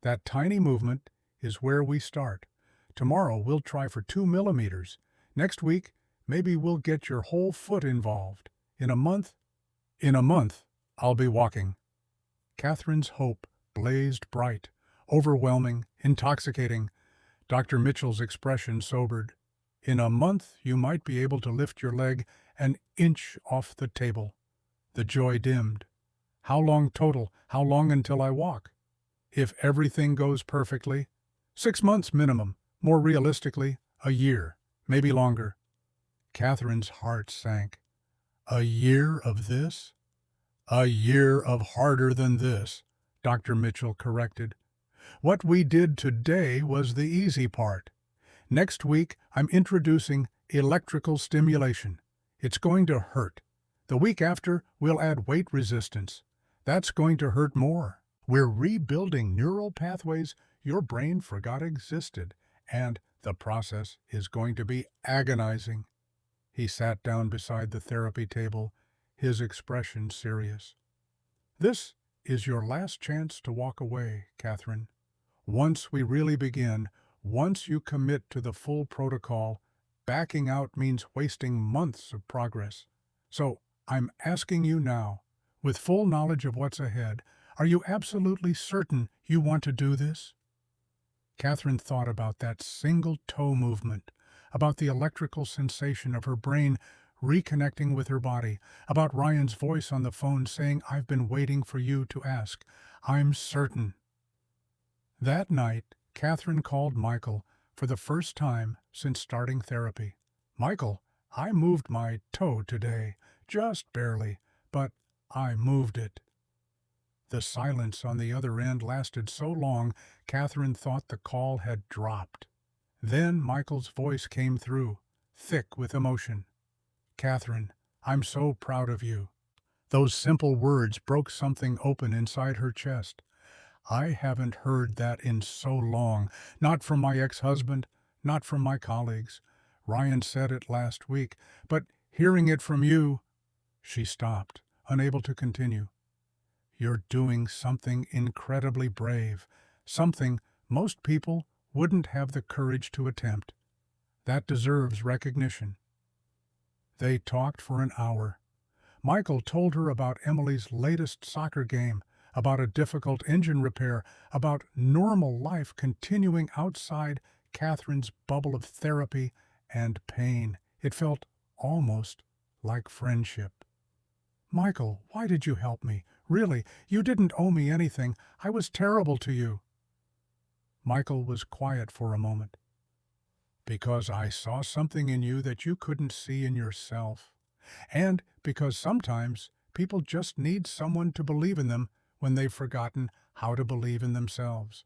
Speaker 1: That tiny movement is where we start. Tomorrow we'll try for 2 millimeters. Next week, maybe we'll get your whole foot involved. In a month, I'll be walking. Catherine's hope blazed bright, overwhelming, intoxicating. Dr. Mitchell's expression sobered. In a month, you might be able to lift your leg an inch off the table. The joy dimmed. How long total? How long until I walk? If everything goes perfectly, 6 months minimum, more realistically, a year, maybe longer. Catherine's heart sank. A year of this? A year of harder than this, Dr. Mitchell corrected. What we did today was the easy part. Next week, I'm introducing electrical stimulation. It's going to hurt. The week after, we'll add weight resistance. That's going to hurt more. We're rebuilding neural pathways your brain forgot existed, and the process is going to be agonizing. He sat down beside the therapy table, his expression serious. "This is your last chance to walk away, Catherine. Once we really begin, once you commit to the full protocol, backing out means wasting months of progress. So I'm asking you now, with full knowledge of what's ahead, are you absolutely certain you want to do this?" Catherine thought about that single toe movement, about the electrical sensation of her brain reconnecting with her body, about Ryan's voice on the phone saying, "I've been waiting for you to ask. I'm certain." That night, Catherine called Michael for the first time since starting therapy. "Michael, I moved my toe today, just barely, but I moved it." The silence on the other end lasted so long, Catherine thought the call had dropped. Then Michael's voice came through, thick with emotion. "Catherine, I'm so proud of you." Those simple words broke something open inside her chest. I haven't heard that in so long, not from my ex-husband, not from my colleagues. Ryan said it last week, but hearing it from you... She stopped, unable to continue. "You're doing something incredibly brave, something most people wouldn't have the courage to attempt. That deserves recognition." They talked for an hour. Michael told her about Emily's latest soccer game, about a difficult engine repair, about normal life continuing outside Catherine's bubble of therapy and pain. It felt almost like friendship. "Michael, why did you help me? Really, you didn't owe me anything. I was terrible to you." Michael was quiet for a moment. "Because I saw something in you that you couldn't see in yourself. And because sometimes people just need someone to believe in them when they've forgotten how to believe in themselves."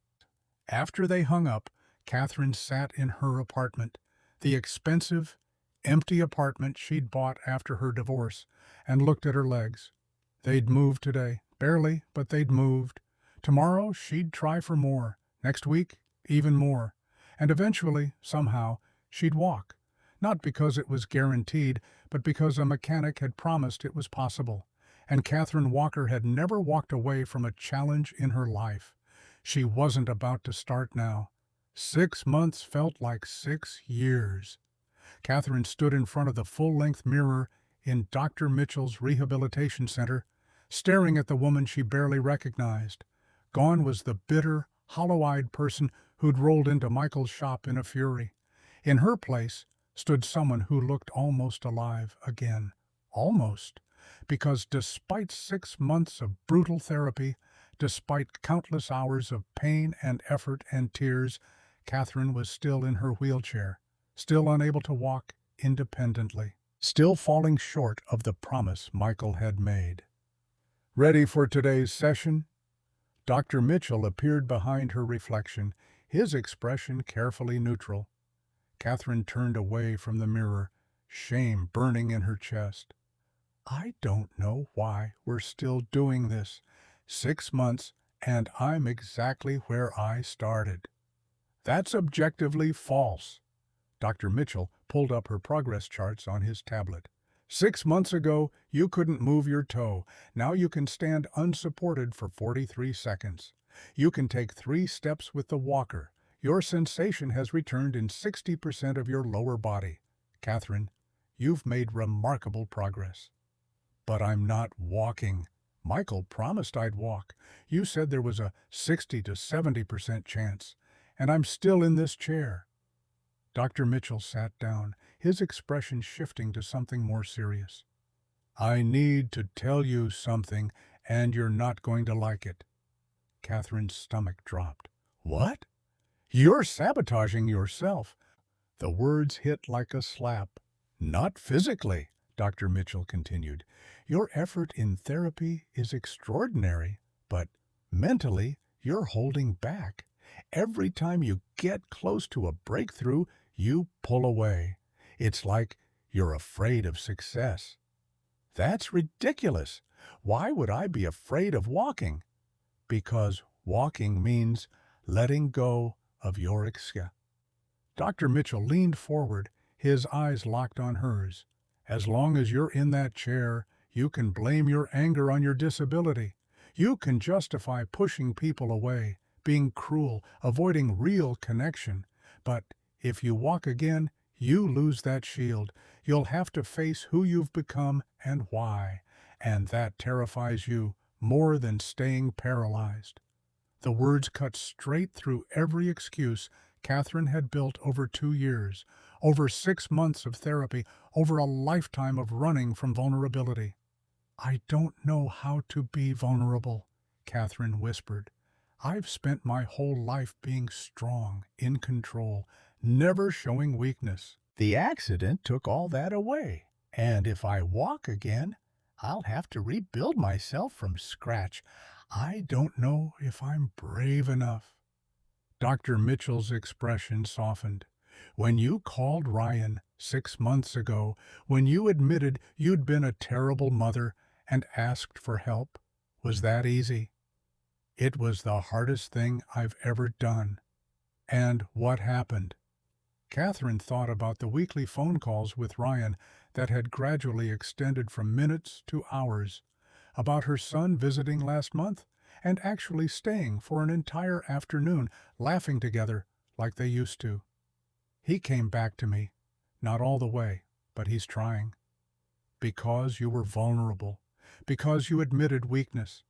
Speaker 1: After they hung up, Catherine sat in her apartment, the expensive, empty apartment she'd bought after her divorce, and looked at her legs. They'd moved today. Barely, but they'd moved. Tomorrow she'd try for more. Next week, even more. And eventually, somehow, she'd walk. Not because it was guaranteed, but because a mechanic had promised it was possible. And Catherine Walker had never walked away from a challenge in her life. She wasn't about to start now. 6 months felt like 6 years. Catherine stood in front of the full-length mirror in Dr. Mitchell's rehabilitation center, staring at the woman she barely recognized. Gone was the bitter, hollow-eyed person who'd rolled into Michael's shop in a fury. In her place stood someone who looked almost alive again. Almost. Because despite 6 months of brutal therapy, despite countless hours of pain and effort and tears, Catherine was still in her wheelchair, still unable to walk independently, still falling short of the promise Michael had made. "Ready for today's session?" Dr. Mitchell appeared behind her reflection, his expression carefully neutral. Catherine turned away from the mirror, shame burning in her chest. "I don't know why we're still doing this. 6 months, and I'm exactly where I started." "That's objectively false." Dr. Mitchell pulled up her progress charts on his tablet. 6 months ago, you couldn't move your toe. Now you can stand unsupported for 43 seconds. You can take 3 steps with the walker. Your sensation has returned in 60% of your lower body. Catherine, you've made remarkable progress. "But I'm not walking." "Michael promised I'd walk. You said there was a 60 to 70% chance. And I'm still in this chair." Dr. Mitchell sat down, his expression shifting to something more serious. "I need to tell you something, and you're not going to like it." Catherine's stomach dropped. "What?" "You're sabotaging yourself." The words hit like a slap. "Not physically," Dr. Mitchell continued. "Your effort in therapy is extraordinary, but mentally you're holding back. Every time you get close to a breakthrough, you pull away. It's like you're afraid of success." "That's ridiculous. Why would I be afraid of walking?" "Because walking means letting go of your excess." Dr. Mitchell leaned forward, his eyes locked on hers. "As long as you're in that chair, You can blame your anger on your disability. You can justify pushing people away, being cruel, avoiding real connection. But if you walk again, you lose that shield. You'll have to face who you've become and why. And that terrifies you more than staying paralyzed. The words cut straight through every excuse Catherine had built over 2 years, over 6 months of therapy, over a lifetime of running from vulnerability. I don't know how to be vulnerable, Catherine whispered. I've spent my whole life being strong, in control, never showing weakness.
Speaker 2: The accident took all that away, and if I walk again, I'll have to rebuild myself from scratch. I don't know if I'm brave enough.
Speaker 1: Dr. Mitchell's expression softened. When you called Ryan 6 months ago, when you admitted you'd been a terrible mother and asked for help, was that easy? It was the hardest thing I've ever done. And what happened? Catherine thought about the weekly phone calls with Ryan that had gradually extended from minutes to hours, about her son visiting last month and actually staying for an entire afternoon, laughing together like they used to. He came back to me, not all the way, but he's trying. Because you were vulnerable, because you admitted weakness.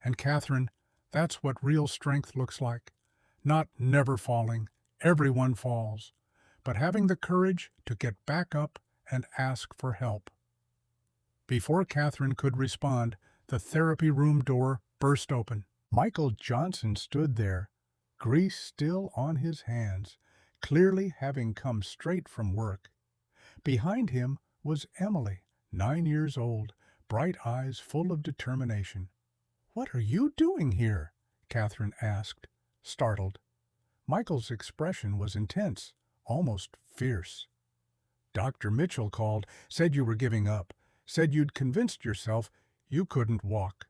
Speaker 1: And Catherine, that's what real strength looks like. Not never falling, everyone falls, but having the courage to get back up and ask for help. Before Catherine could respond, the therapy room door burst open. Michael Johnson stood there, grease still on his hands, clearly having come straight from work. Behind him was Emily, 9 years old, bright eyes full of determination. "What are you doing here?" Catherine asked, startled. Michael's expression was intense, almost fierce. "Dr. Mitchell called, said you were giving up, said you'd convinced yourself you couldn't walk."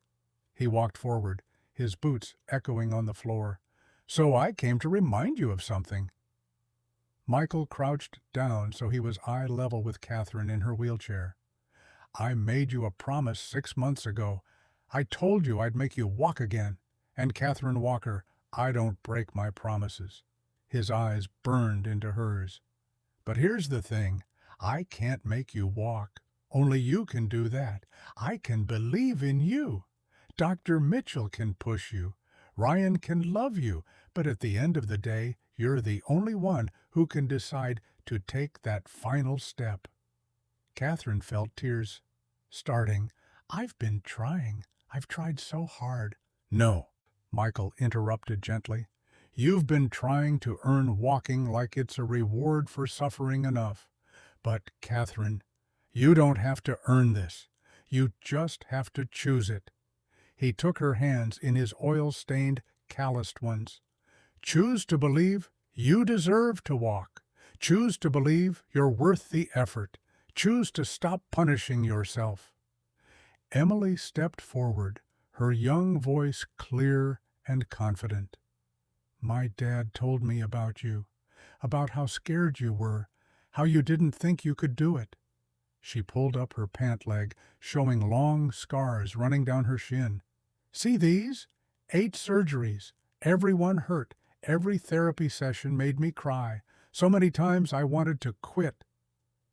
Speaker 1: He walked forward, his boots echoing on the floor. "So I came to remind you of something." Michael crouched down so he was eye level with Catherine in her wheelchair. "I made you a promise 6 months ago. I told you I'd make you walk again. And Catherine Walker, I don't break my promises." His eyes burned into hers. "But here's the thing. I can't make you walk. Only you can do that. I can believe in you. Dr. Mitchell can push you. Ryan can love you. But at the end of the day, you're the only one who can decide to take that final step." Catherine felt tears starting. "I've been trying. I've tried so hard." "No," Michael interrupted gently. "You've been trying to earn walking like it's a reward for suffering enough. But, Catherine, you don't have to earn this. You just have to choose it." He took her hands in his oil-stained, calloused ones. "Choose to believe you deserve to walk. Choose to believe you're worth the effort. Choose to stop punishing yourself." Emily stepped forward, her young voice clear and confident. "My dad told me about you, about how scared you were, how you didn't think you could do it." She pulled up her pant leg, showing long scars running down her shin. "See these? 8 surgeries, every one hurt, every therapy session made me cry. So many times I wanted to quit."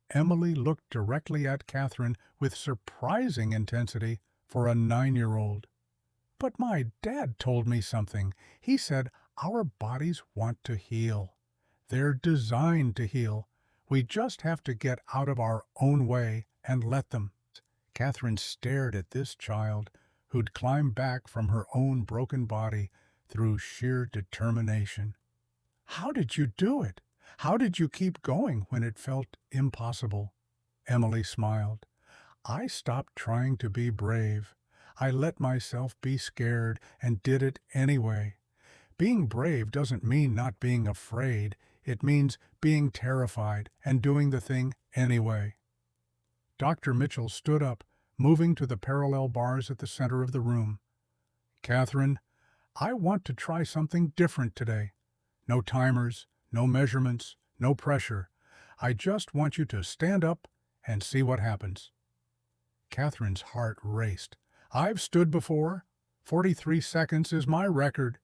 Speaker 1: Emily looked directly at Catherine with surprising intensity for a 9-year-old. "But my dad told me something. He said our bodies want to heal. They're designed to heal. We just have to get out of our own way and let them." Catherine stared at this child who'd climbed back from her own broken body through sheer determination. "How did you do it? How did you keep going when it felt impossible?" Emily smiled. "I stopped trying to be brave. I let myself be scared and did it anyway. Being brave doesn't mean not being afraid. It means being terrified and doing the thing anyway." Dr. Mitchell stood up, moving to the parallel bars at the center of the room. "Catherine, I want to try something different today. No timers, no measurements, no pressure. I just want you to stand up and see what happens." Catherine's heart raced. "I've stood before. 43 seconds is my record."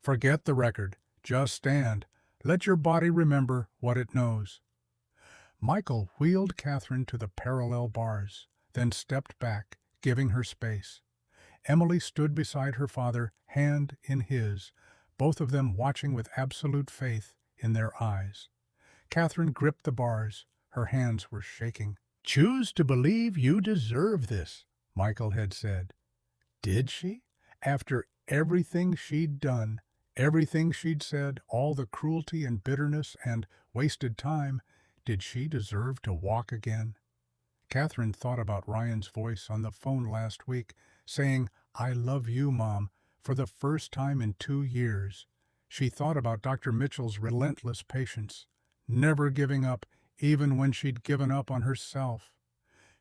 Speaker 1: "Forget the record. Just stand. Let your body remember what it knows." Michael wheeled Catherine to the parallel bars, then stepped back, giving her space. Emily stood beside her father, hand in his, both of them watching with absolute faith in their eyes. Catherine gripped the bars. Her hands were shaking. "Choose to believe you deserve this," Michael had said. Did she? After everything she'd done, everything she'd said, all the cruelty and bitterness and wasted time, did she deserve to walk again? Catherine thought about Ryan's voice on the phone last week, saying, "I love you, Mom," for the first time in 2 years. She thought about Dr. Mitchell's relentless patience, never giving up even when she'd given up on herself.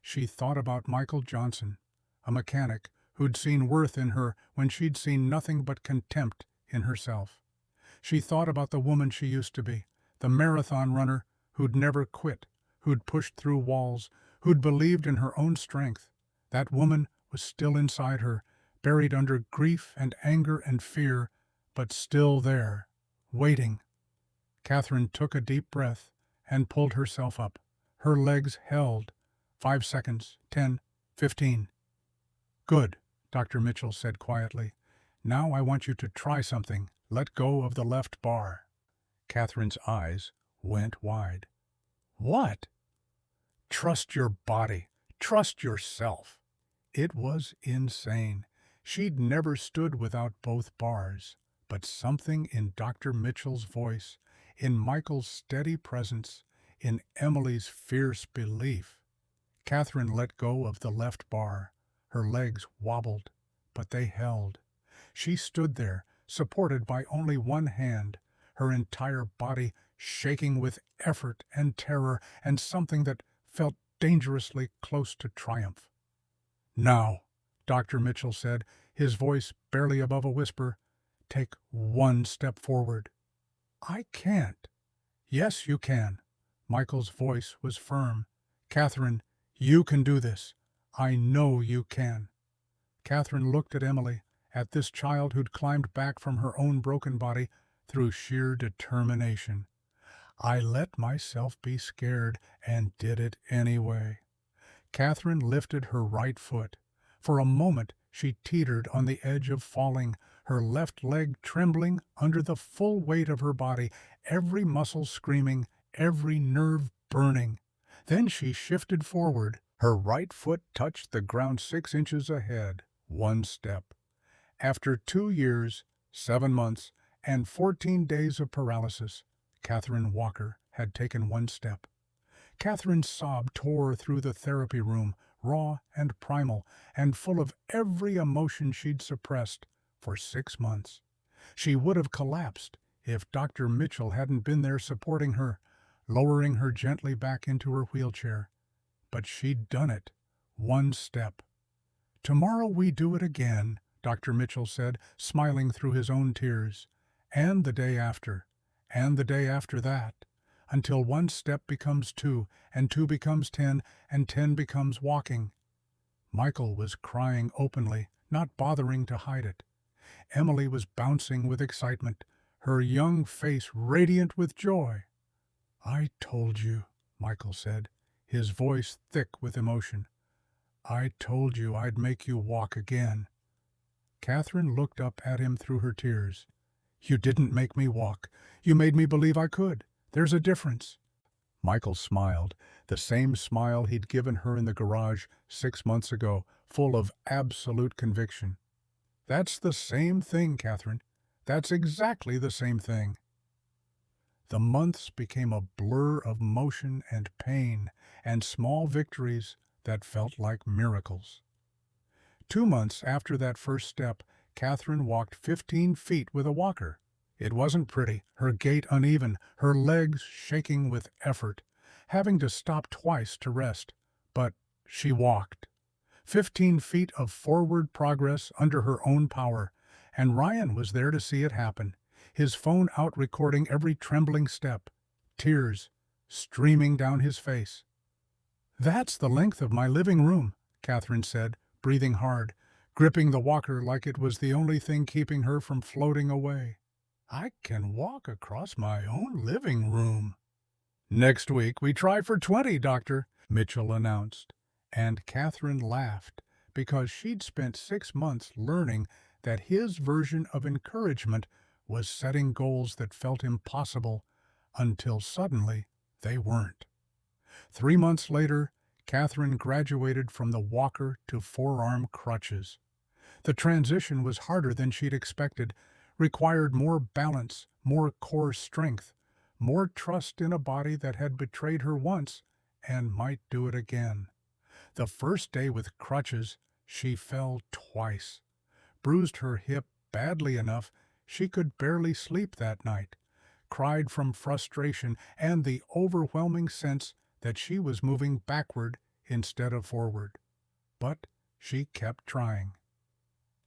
Speaker 1: She thought about Michael Johnson, a mechanic who'd seen worth in her when she'd seen nothing but contempt in herself. She thought about the woman she used to be, the marathon runner who'd never quit, who'd pushed through walls, who'd believed in her own strength. That woman was still inside her, buried under grief and anger and fear, but still there, waiting. Catherine took a deep breath and pulled herself up. Her legs held. 5 seconds, 10, 15. "Good," Dr. Mitchell said quietly. "Now I want you to try something. Let go of the left bar." Catherine's eyes went wide. "What?" "Trust your body. Trust yourself." It was insane. She'd never stood without both bars, but something in Dr. Mitchell's voice, in Michael's steady presence, in Emily's fierce belief. Catherine let go of the left bar. Her legs wobbled, but they held. She stood there, supported by only one hand, her entire body shaking with effort and terror and something that felt dangerously close to triumph. "Now," Dr. Mitchell said, his voice barely above a whisper, "take 1 step forward." "I can't." "Yes, you can." Michael's voice was firm. "Catherine, you can do this. I know you can." Catherine looked at Emily, at this child who'd climbed back from her own broken body through sheer determination. "I let myself be scared and did it anyway." Catherine lifted her right foot. For a moment she teetered on the edge of falling, her left leg trembling under the full weight of her body, every muscle screaming, every nerve burning. Then she shifted forward. Her right foot touched the ground 6 inches ahead, 1 step. After 2 years, 7 months, and 14 days of paralysis, Catherine Walker had taken 1 step. Catherine's sob tore through the therapy room, raw and primal, and full of every emotion she'd suppressed for 6 months. She would have collapsed if Dr. Mitchell hadn't been there supporting her, lowering her gently back into her wheelchair. But she'd done it, 1 step. "Tomorrow we do it again," Dr. Mitchell said, smiling through his own tears. "And the day after, and the day after that, until 1 step becomes 2, and 2 becomes 10, and 10 becomes walking." Michael was crying openly, not bothering to hide it. Emily was bouncing with excitement, her young face radiant with joy. "I told you," Michael said, his voice thick with emotion. "I told you I'd make you walk again." Catherine looked up at him through her tears. "You didn't make me walk. You made me believe I could. There's a difference." Michael smiled, the same smile he'd given her in the garage 6 months ago, full of absolute conviction. "That's the same thing, Catherine. That's exactly the same thing." The months became a blur of motion and pain, and small victories that felt like miracles. 2 months after that first step, Catherine walked 15 feet with a walker. It wasn't pretty, her gait uneven, her legs shaking with effort, having to stop twice to rest. But she walked. 15 feet of forward progress under her own power, and Ryan was there to see it happen, his phone out recording every trembling step, tears streaming down his face. "That's the length of my living room," Catherine said, breathing hard, gripping the walker like it was the only thing keeping her from floating away. I can walk across my own living room. Next week we try for 20, Doctor, Mitchell announced, and Catherine laughed because she'd spent 6 months learning that his version of encouragement was setting goals that felt impossible until suddenly they weren't. 3 months later, Catherine graduated from the walker to forearm crutches. The transition was harder than she'd expected, required more balance, more core strength, more trust in a body that had betrayed her once and might do it again. The first day with crutches, she fell twice, bruised her hip badly enough she could barely sleep that night, cried from frustration and the overwhelming sense that she was moving backward instead of forward. But she kept trying.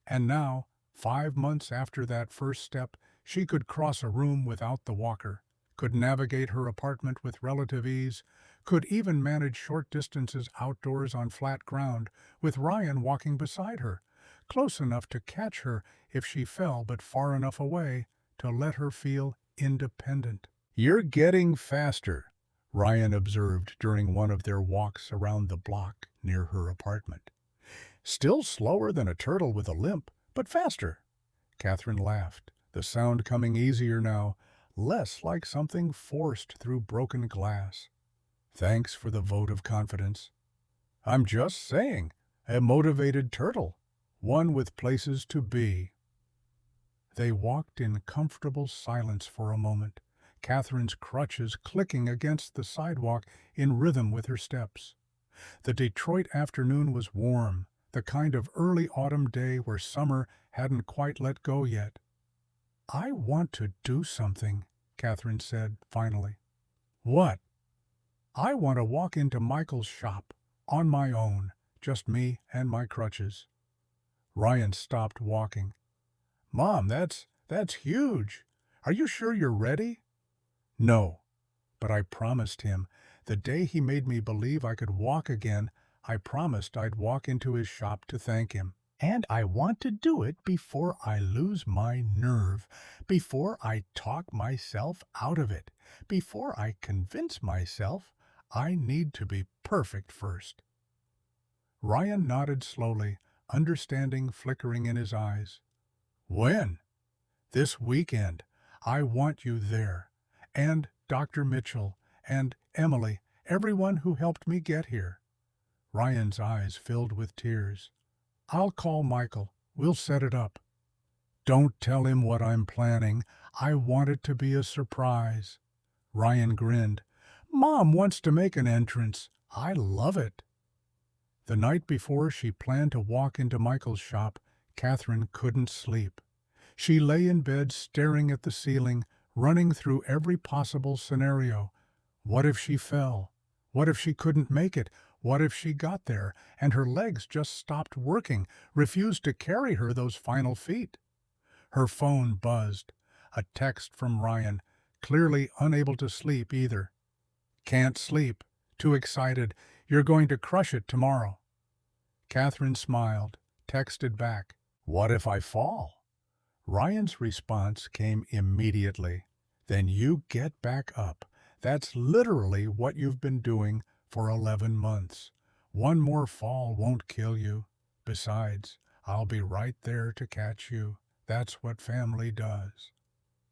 Speaker 1: And now, 5 months after that first step, she could cross a room without the walker, could navigate her apartment with relative ease, could even manage short distances outdoors on flat ground with Ryan walking beside her, close enough to catch her if she fell but far enough away to let her feel independent. "You're getting faster," Ryan observed during one of their walks around the block near her apartment. "Still slower than a turtle with a limp, but faster." Catherine laughed, the sound coming easier now, less like something forced through broken glass. "Thanks for the vote of confidence." "I'm just saying, a motivated turtle, one with places to be." They walked in comfortable silence for a moment, Catherine's crutches clicking against the sidewalk in rhythm with her steps. The Detroit afternoon was warm, the kind of early autumn day where summer hadn't quite let go yet. "I want to do something," Catherine said finally. "What?" "I want to walk into Michael's shop, on my own, just me and my crutches." Ryan stopped walking. "Mom, that's huge. Are you sure you're ready?" "No, but I promised him. The day he made me believe I could walk again, I promised I'd walk into his shop to thank him. And I want to do it before I lose my nerve, before I talk myself out of it, before I convince myself I need to be perfect first." Ryan nodded slowly, understanding flickering in his eyes. "When?" "This weekend. I want you there. And Dr. Mitchell, and Emily, everyone who helped me get here." Ryan's eyes filled with tears. "I'll call Michael. We'll set it up." "Don't tell him what I'm planning. I want it to be a surprise." Ryan grinned. "Mom wants to make an entrance. I love it." The night before she planned to walk into Michael's shop, Catherine couldn't sleep. She lay in bed staring at the ceiling, running through every possible scenario. What if she fell? What if she couldn't make it? What if she got there and her legs just stopped working, refused to carry her those final feet? Her phone buzzed. A text from Ryan, clearly unable to sleep either. "Can't sleep. Too excited. You're going to crush it tomorrow." Catherine smiled, texted back, "What if I fall?" Ryan's response came immediately. "Then you get back up. That's literally what you've been doing for 11 months. One more fall won't kill you. Besides, I'll be right there to catch you. That's what family does."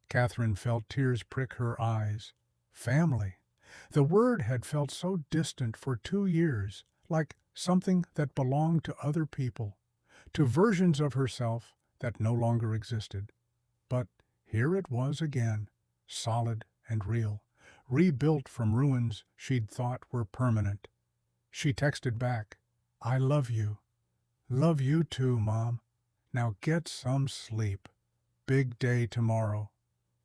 Speaker 1: Catherine felt tears prick her eyes. Family. The word had felt so distant for 2 years, like something that belonged to other people, to versions of herself that no longer existed. But here it was again, solid and real, rebuilt from ruins she'd thought were permanent. She texted back, "I love you." "Love you too, Mom. Now get some sleep. Big day tomorrow."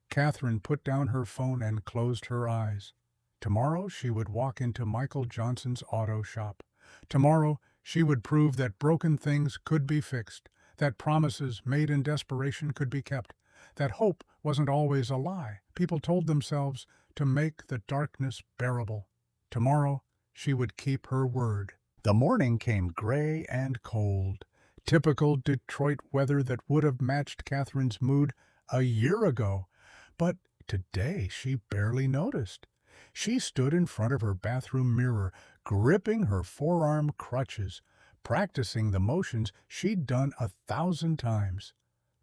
Speaker 1: Catherine put down her phone and closed her eyes. Tomorrow she would walk into Michael Johnson's auto shop. Tomorrow she would prove that broken things could be fixed, that promises made in desperation could be kept, that hope wasn't always a lie people told themselves to make the darkness bearable. Tomorrow she would keep her word. The morning came gray and cold, typical Detroit weather that would have matched Catherine's mood a year ago. But today she barely noticed. She stood in front of her bathroom mirror, gripping her forearm crutches, practicing the motions she'd done 1,000 times.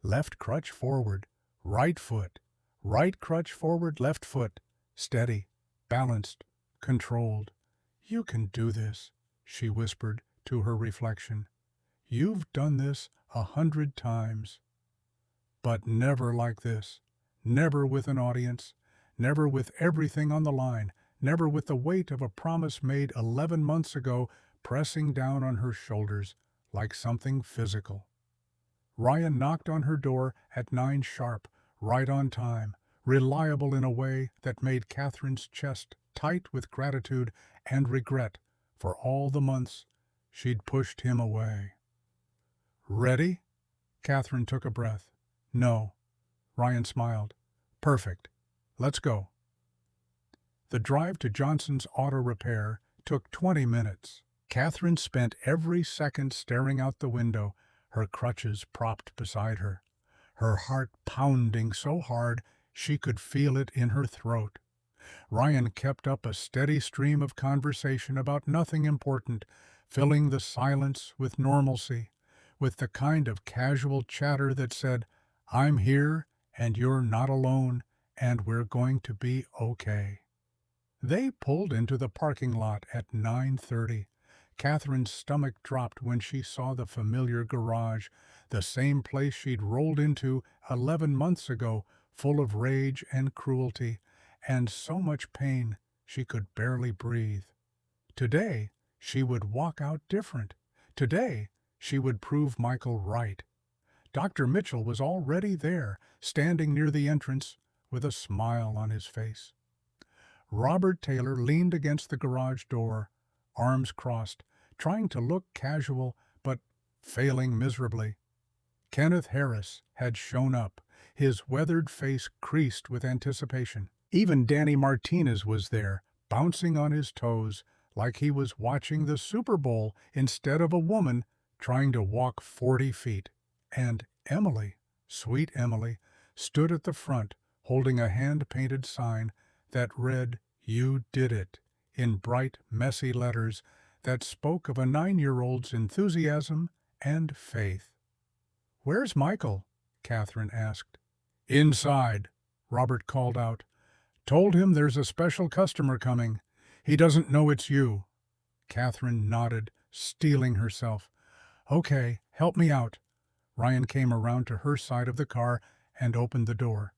Speaker 1: Left crutch forward, right foot, right crutch forward, left foot. Steady, balanced, controlled. "You can do this," she whispered to her reflection. "You've done this 100 times. But never like this. Never with an audience. Never with everything on the line. Never with the weight of a promise made 11 months ago pressing down on her shoulders like something physical." Ryan knocked on her door at 9 sharp, right on time, reliable in a way that made Catherine's chest tight with gratitude and regret for all the months she'd pushed him away. "Ready?" Catherine took a breath. "No." Ryan smiled. "Perfect. Let's go." The drive to Johnson's Auto Repair took 20 minutes. Catherine spent every second staring out the window, her crutches propped beside her, her heart pounding so hard she could feel it in her throat. Ryan kept up a steady stream of conversation about nothing important, filling the silence with normalcy, with the kind of casual chatter that said, "I'm here, and you're not alone, and we're going to be okay." They pulled into the parking lot at 9:30. Catherine's stomach dropped when she saw the familiar garage, the same place she'd rolled into 11 months ago, full of rage and cruelty, and so much pain she could barely breathe. Today, she would walk out different. Today, she would prove Michael right. Dr. Mitchell was already there, standing near the entrance, with a smile on his face. Robert Taylor leaned against the garage door, arms crossed, trying to look casual, but failing miserably. Kenneth Harris had shown up, his weathered face creased with anticipation. Even Danny Martinez was there, bouncing on his toes, like he was watching the Super Bowl instead of a woman trying to walk 40 feet. And Emily, sweet Emily, stood at the front, holding a hand-painted sign that read, "You did it," in bright, messy letters that spoke of a 9-year-old's enthusiasm and faith. "Where's Michael?" Catherine asked. "Inside," Robert called out. "Told him there's a special customer coming. He doesn't know it's you." Catherine nodded, steeling herself. "Okay, help me out." Ryan came around to her side of the car and opened the door.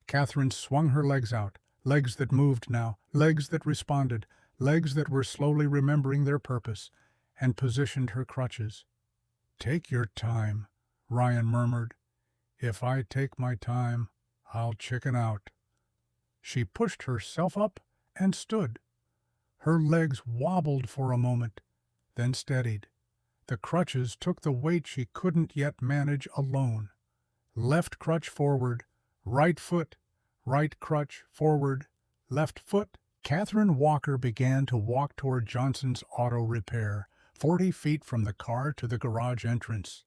Speaker 1: Catherine swung her legs out, legs that moved now, legs that responded, legs that were slowly remembering their purpose, and positioned her crutches. "Take your time," Ryan murmured. "If I take my time, I'll chicken out." She pushed herself up and stood. Her legs wobbled for a moment, then steadied. The crutches took the weight she couldn't yet manage alone. Left crutch forward, right foot, right crutch forward, left foot. Catherine Walker began to walk toward Johnson's Auto Repair, 40 feet from the car to the garage entrance.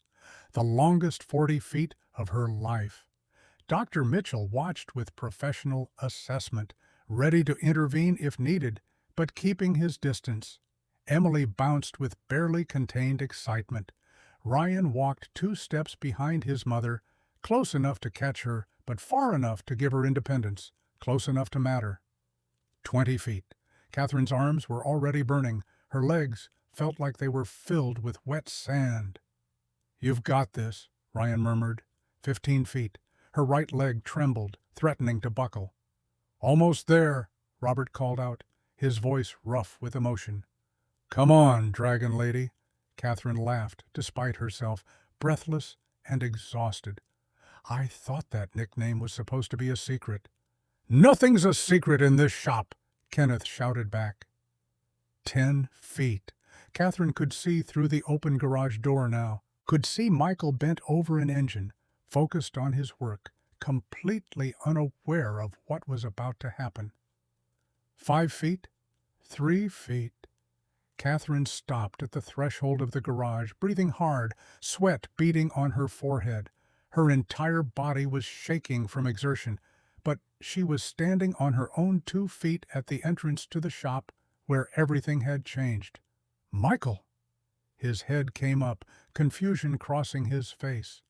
Speaker 1: The longest 40 feet of her life. Dr. Mitchell watched with professional assessment, ready to intervene if needed, but keeping his distance. Emily bounced with barely contained excitement. Ryan walked 2 steps behind his mother, close enough to catch her, but far enough to give her independence, close enough to matter. 20 feet. Catherine's arms were already burning. Her legs felt like they were filled with wet sand. "You've got this," Ryan murmured. 15 feet. Her right leg trembled, threatening to buckle. "Almost there," Robert called out, his voice rough with emotion. "Come on, Dragon Lady." Catherine laughed, despite herself, breathless and exhausted. "I thought that nickname was supposed to be a secret." "Nothing's a secret in this shop," Kenneth shouted back. 10 feet. Catherine could see through the open garage door now, could see Michael bent over an engine, focused on his work, completely unaware of what was about to happen. 5 feet. 3 feet. Catherine stopped at the threshold of the garage, breathing hard, sweat beading on her forehead. Her entire body was shaking from exertion, but she was standing on her own 2 feet at the entrance to the shop where everything had changed. "Michael!" His head came up, confusion crossing his face.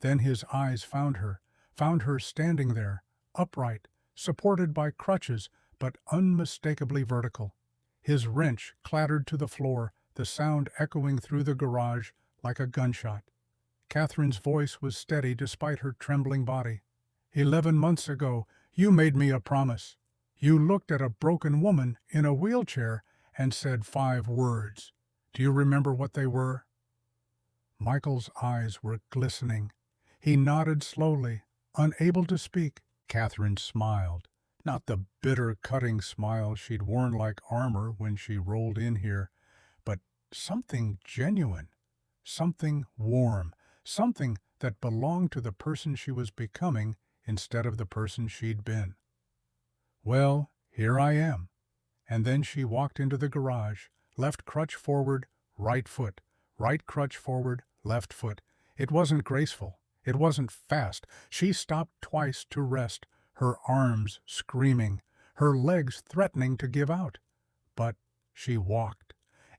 Speaker 1: Then his eyes found her standing there, upright, supported by crutches, but unmistakably vertical. His wrench clattered to the floor, the sound echoing through the garage like a gunshot. Catherine's voice was steady despite her trembling body. 11 months ago, you made me a promise. You looked at a broken woman in a wheelchair and said 5 words. Do you remember what they were?" Michael's eyes were glistening. He nodded slowly, unable to speak. Catherine smiled, not the bitter, cutting smile she'd worn like armor when she rolled in here, but something genuine, something warm, something that belonged to the person she was becoming instead of the person she'd been. "Well, here I am." And then she walked into the garage, left crutch forward, right foot, right crutch forward, left foot. It wasn't graceful. It wasn't fast. She stopped twice to rest, her arms screaming, her legs threatening to give out. But she walked.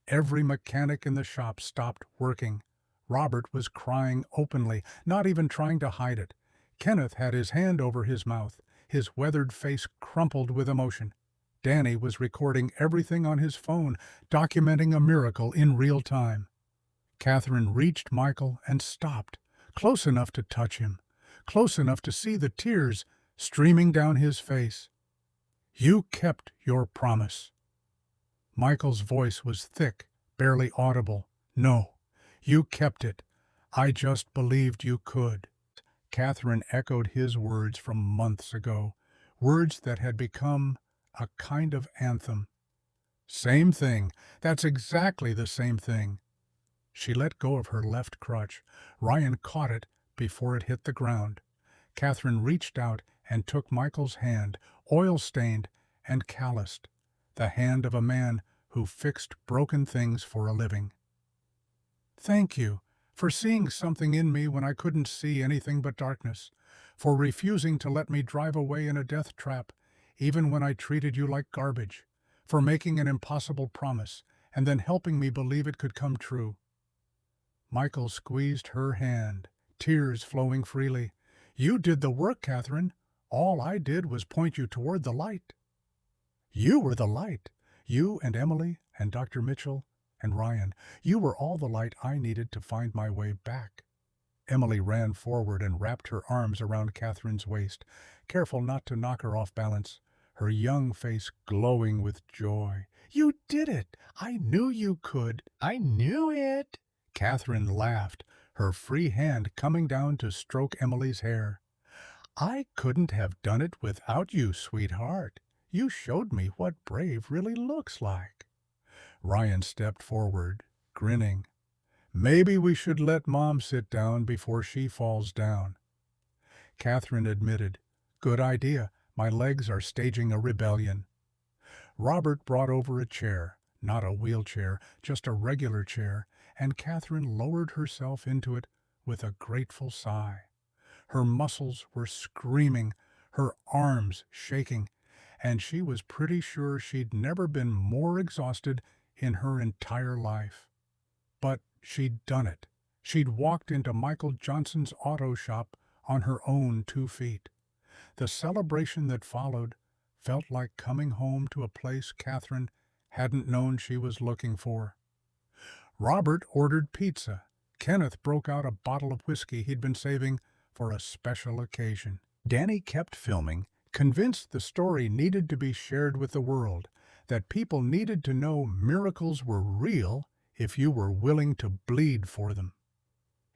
Speaker 1: Every mechanic in the shop stopped working. Robert was crying openly, not even trying to hide it. Kenneth had his hand over his mouth, his weathered face crumpled with emotion. Danny was recording everything on his phone, documenting a miracle in real time. Catherine reached Michael and stopped, close enough to touch him, close enough to see the tears streaming down his face. "You kept your promise." Michael's voice was thick, barely audible. "No, you kept it. I just believed you could." Catherine echoed his words from months ago, words that had become a kind of anthem. "Same thing. That's exactly the same thing." She let go of her left crutch. Ryan caught it before it hit the ground. Catherine reached out and took Michael's hand, oil-stained and calloused, the hand of a man who fixed broken things for a living. "Thank you for seeing something in me when I couldn't see anything but darkness, for refusing to let me drive away in a death trap, even when I treated you like garbage, for making an impossible promise and then helping me believe it could come true." Michael squeezed her hand, tears flowing freely. "You did the work, Catherine. All I did was point you toward the light." "You were the light. You and Emily and Dr. Mitchell and Ryan. You were all the light I needed to find my way back." Emily ran forward and wrapped her arms around Catherine's waist, careful not to knock her off balance, her young face glowing with joy. "You did it! I knew you could! I knew it!" Catherine laughed, her free hand coming down to stroke Emily's hair. "I couldn't have done it without you, sweetheart. You showed me what brave really looks like." Ryan stepped forward, grinning. "Maybe we should let Mom sit down before she falls down." Catherine admitted, "Good idea. My legs are staging a rebellion." Robert brought over a chair, not a wheelchair, just a regular chair, and Catherine lowered herself into it with a grateful sigh. Her muscles were screaming, her arms shaking, and she was pretty sure she'd never been more exhausted in her entire life. But she'd done it. She'd walked into Michael Johnson's auto shop on her own 2 feet. The celebration that followed felt like coming home to a place Catherine hadn't known she was looking for. Robert ordered pizza. Kenneth broke out a bottle of whiskey he'd been saving for a special occasion. Danny kept filming, convinced the story needed to be shared with the world, that people needed to know miracles were real if you were willing to bleed for them.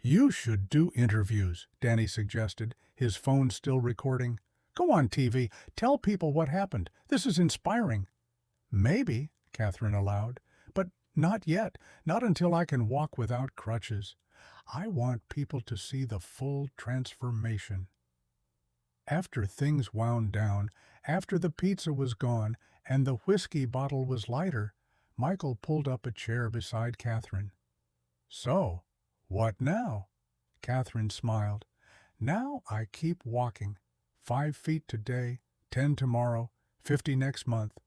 Speaker 1: "You should do interviews," Danny suggested, his phone still recording. "Go on TV, tell people what happened. This is inspiring." "Maybe," Catherine allowed, "but not yet, not until I can walk without crutches. I want people to see the full transformation." After things wound down, after the pizza was gone and the whiskey bottle was lighter, Michael pulled up a chair beside Catherine. "So, what now?" Catherine smiled. "Now I keep walking. 5 feet today, 10 tomorrow, 50 next month.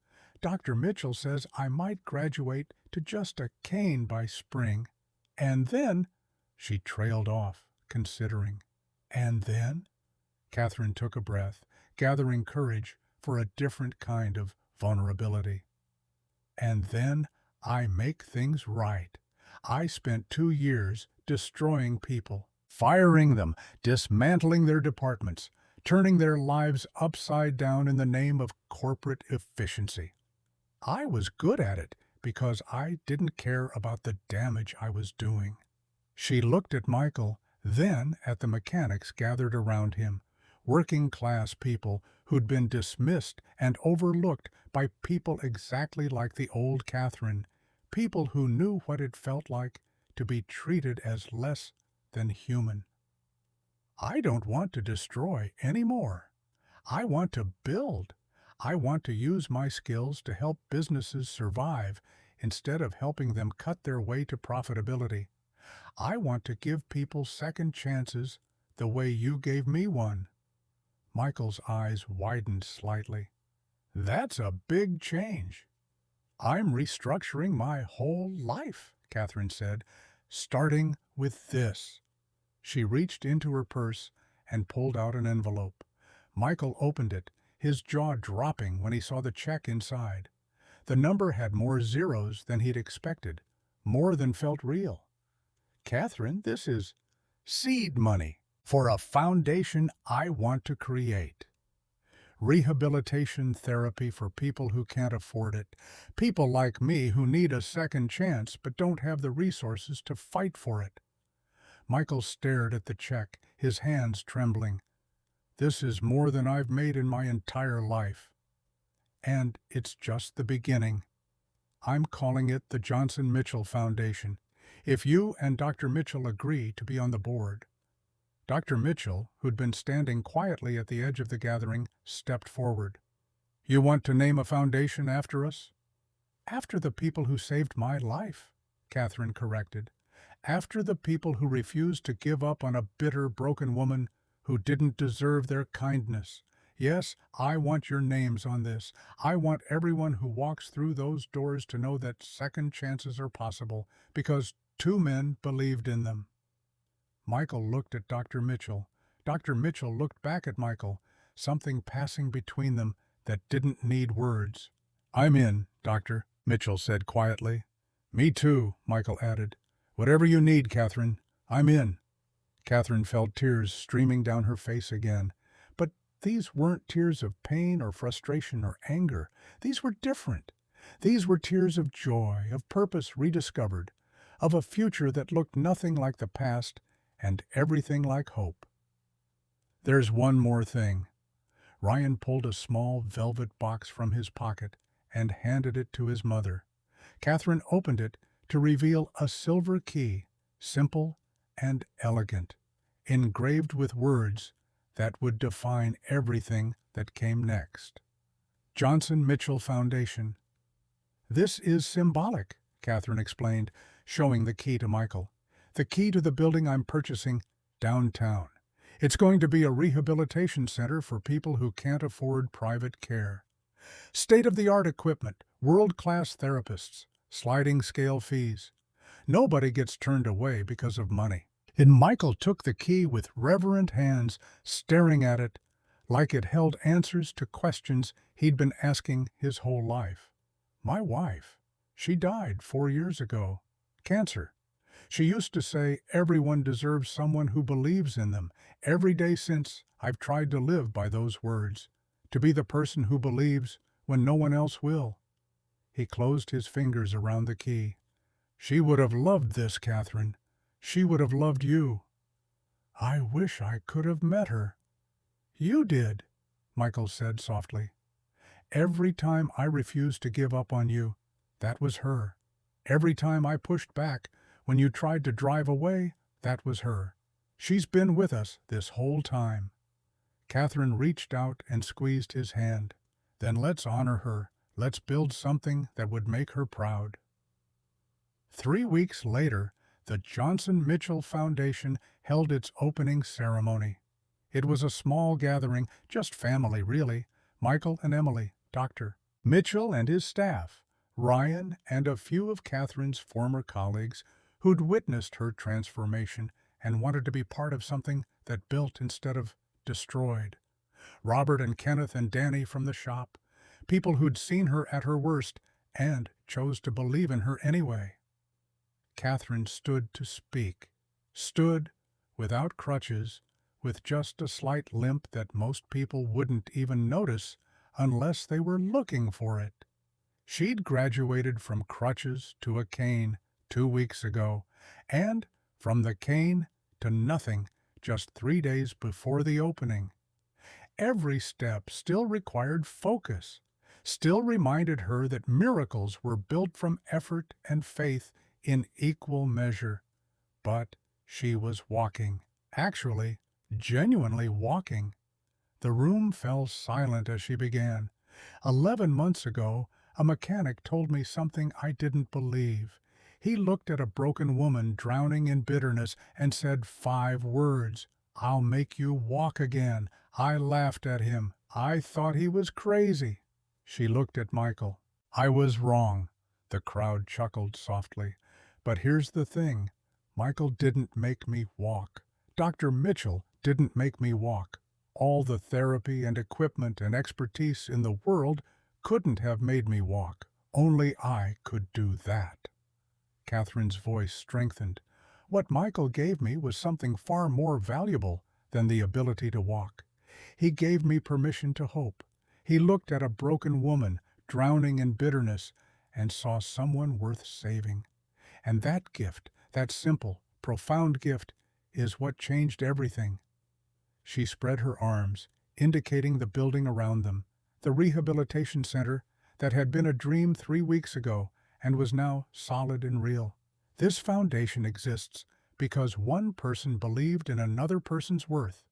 Speaker 1: Dr. Mitchell says I might graduate to just a cane by spring. And then—" She trailed off, considering. "And then?" Catherine took a breath, gathering courage for a different kind of vulnerability. "And then I make things right. I spent 2 years destroying people, firing them, dismantling their departments, turning their lives upside down in the name of corporate efficiency. I was good at it because I didn't care about the damage I was doing." She looked at Michael, then at the mechanics gathered around him, working-class people who'd been dismissed and overlooked by people exactly like the old Catherine, people who knew what it felt like to be treated as less than human. "I don't want to destroy anymore. I want to build. I want to use my skills to help businesses survive instead of helping them cut their way to profitability. I want to give people second chances the way you gave me one." Michael's eyes widened slightly. "That's a big change." "I'm restructuring my whole life," Catherine said, "starting with this." She reached into her purse and pulled out an envelope. Michael opened it, his jaw dropping when he saw the check inside. The number had more zeros than he'd expected, more than felt real. "Catherine, this is seed money for a foundation I want to create. Rehabilitation therapy for people who can't afford it. People like me who need a second chance but don't have the resources to fight for it." Michael stared at the check, his hands trembling. "This is more than I've made in my entire life. And it's just the beginning. I'm calling it the Johnson Mitchell Foundation. If you and Dr. Mitchell agree to be on the board." Dr. Mitchell, who'd been standing quietly at the edge of the gathering, stepped forward. "You want to name a foundation after us?" "After the people who saved my life," Catherine corrected. "After the people who refused to give up on a bitter, broken woman who didn't deserve their kindness. Yes, I want your names on this. I want everyone who walks through those doors to know that second chances are possible, because 2 men believed in them." Michael looked at Dr. Mitchell. Dr. Mitchell looked back at Michael, something passing between them that didn't need words. "I'm in, Doctor," Mitchell said quietly. "Me too," Michael added. "Whatever you need, Catherine, I'm in." Catherine felt tears streaming down her face again. But these weren't tears of pain or frustration or anger. These were different. These were tears of joy, of purpose rediscovered, of a future that looked nothing like the past and everything like hope. "There's one more thing." Ryan pulled a small velvet box from his pocket and handed it to his mother. Catherine opened it to reveal a silver key, simple and elegant, engraved with words that would define everything that came next. "Johnson Mitchell Foundation." "This is symbolic," Catherine explained, showing the key to Michael. "The key to the building I'm purchasing downtown. It's going to be a rehabilitation center for people who can't afford private care. State-of-the-art equipment, world-class therapists, sliding scale fees. Nobody gets turned away because of money." And Michael took the key with reverent hands, staring at it like it held answers to questions he'd been asking his whole life. "My wife, she died 4 years ago. Cancer. She used to say everyone deserves someone who believes in them. Every day since, I've tried to live by those words, to be the person who believes when no one else will." He closed his fingers around the key. "She would have loved this, Catherine. She would have loved you." "I wish I could have met her." "You did," Michael said softly. "Every time I refused to give up on you, that was her. Every time I pushed back, when you tried to drive away, that was her. She's been with us this whole time." Catherine reached out and squeezed his hand. "Then let's honor her. Let's build something that would make her proud. 3 weeks later, the Johnson Mitchell Foundation held its opening ceremony. It was a small gathering, just family really, Michael and Emily, Dr. Mitchell and his staff, Ryan and a few of Catherine's former colleagues who'd witnessed her transformation and wanted to be part of something that built instead of destroyed. Robert and Kenneth and Danny from the shop, people who'd seen her at her worst and chose to believe in her anyway. Catherine stood to speak, stood without crutches, with just a slight limp that most people wouldn't even notice unless they were looking for it. She'd graduated from crutches to a cane 2 weeks ago, and from the cane to nothing just 3 days before the opening. Every step still required focus, still reminded her that miracles were built from effort and faith in equal measure. But she was walking, actually, genuinely walking. The room fell silent as she began. 11 months ago, a mechanic told me something I didn't believe. He looked at a broken woman drowning in bitterness and said 5 words, "I'll make you walk again." I laughed at him. I thought he was crazy. She looked at Michael. I was wrong. The crowd chuckled softly. But here's the thing. Michael didn't make me walk. Dr. Mitchell didn't make me walk. All the therapy and equipment and expertise in the world couldn't have made me walk. Only I could do that. Catherine's voice strengthened. What Michael gave me was something far more valuable than the ability to walk. He gave me permission to hope. He looked at a broken woman drowning in bitterness and saw someone worth saving. And that gift, that simple, profound gift, is what changed everything. She spread her arms, indicating the building around them, the rehabilitation center that had been a dream 3 weeks ago and was now solid and real. This foundation exists because one person believed in another person's worth.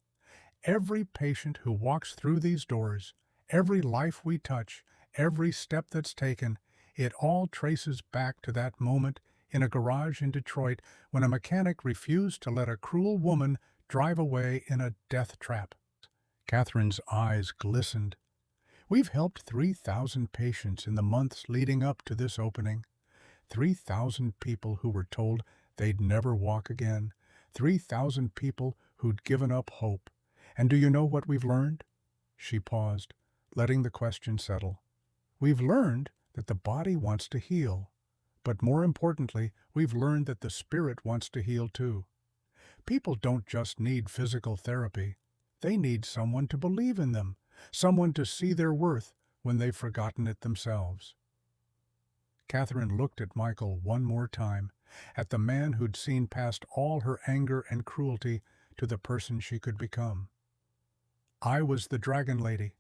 Speaker 1: Every patient who walks through these doors, every life we touch, every step that's taken, it all traces back to that moment in a garage in Detroit when a mechanic refused to let a cruel woman drive away in a death trap. Catherine's eyes glistened. We've helped 3,000 patients in the months leading up to this opening. 3,000 people who were told they'd never walk again. 3,000 people who'd given up hope. And do you know what we've learned? She paused, letting the question settle. We've learned that the body wants to heal. But more importantly, we've learned that the spirit wants to heal too. People don't just need physical therapy. They need someone to believe in them, someone to see their worth when they've forgotten it themselves. Catherine looked at Michael one more time, at the man who'd seen past all her anger and cruelty to the person she could become. I was the dragon lady.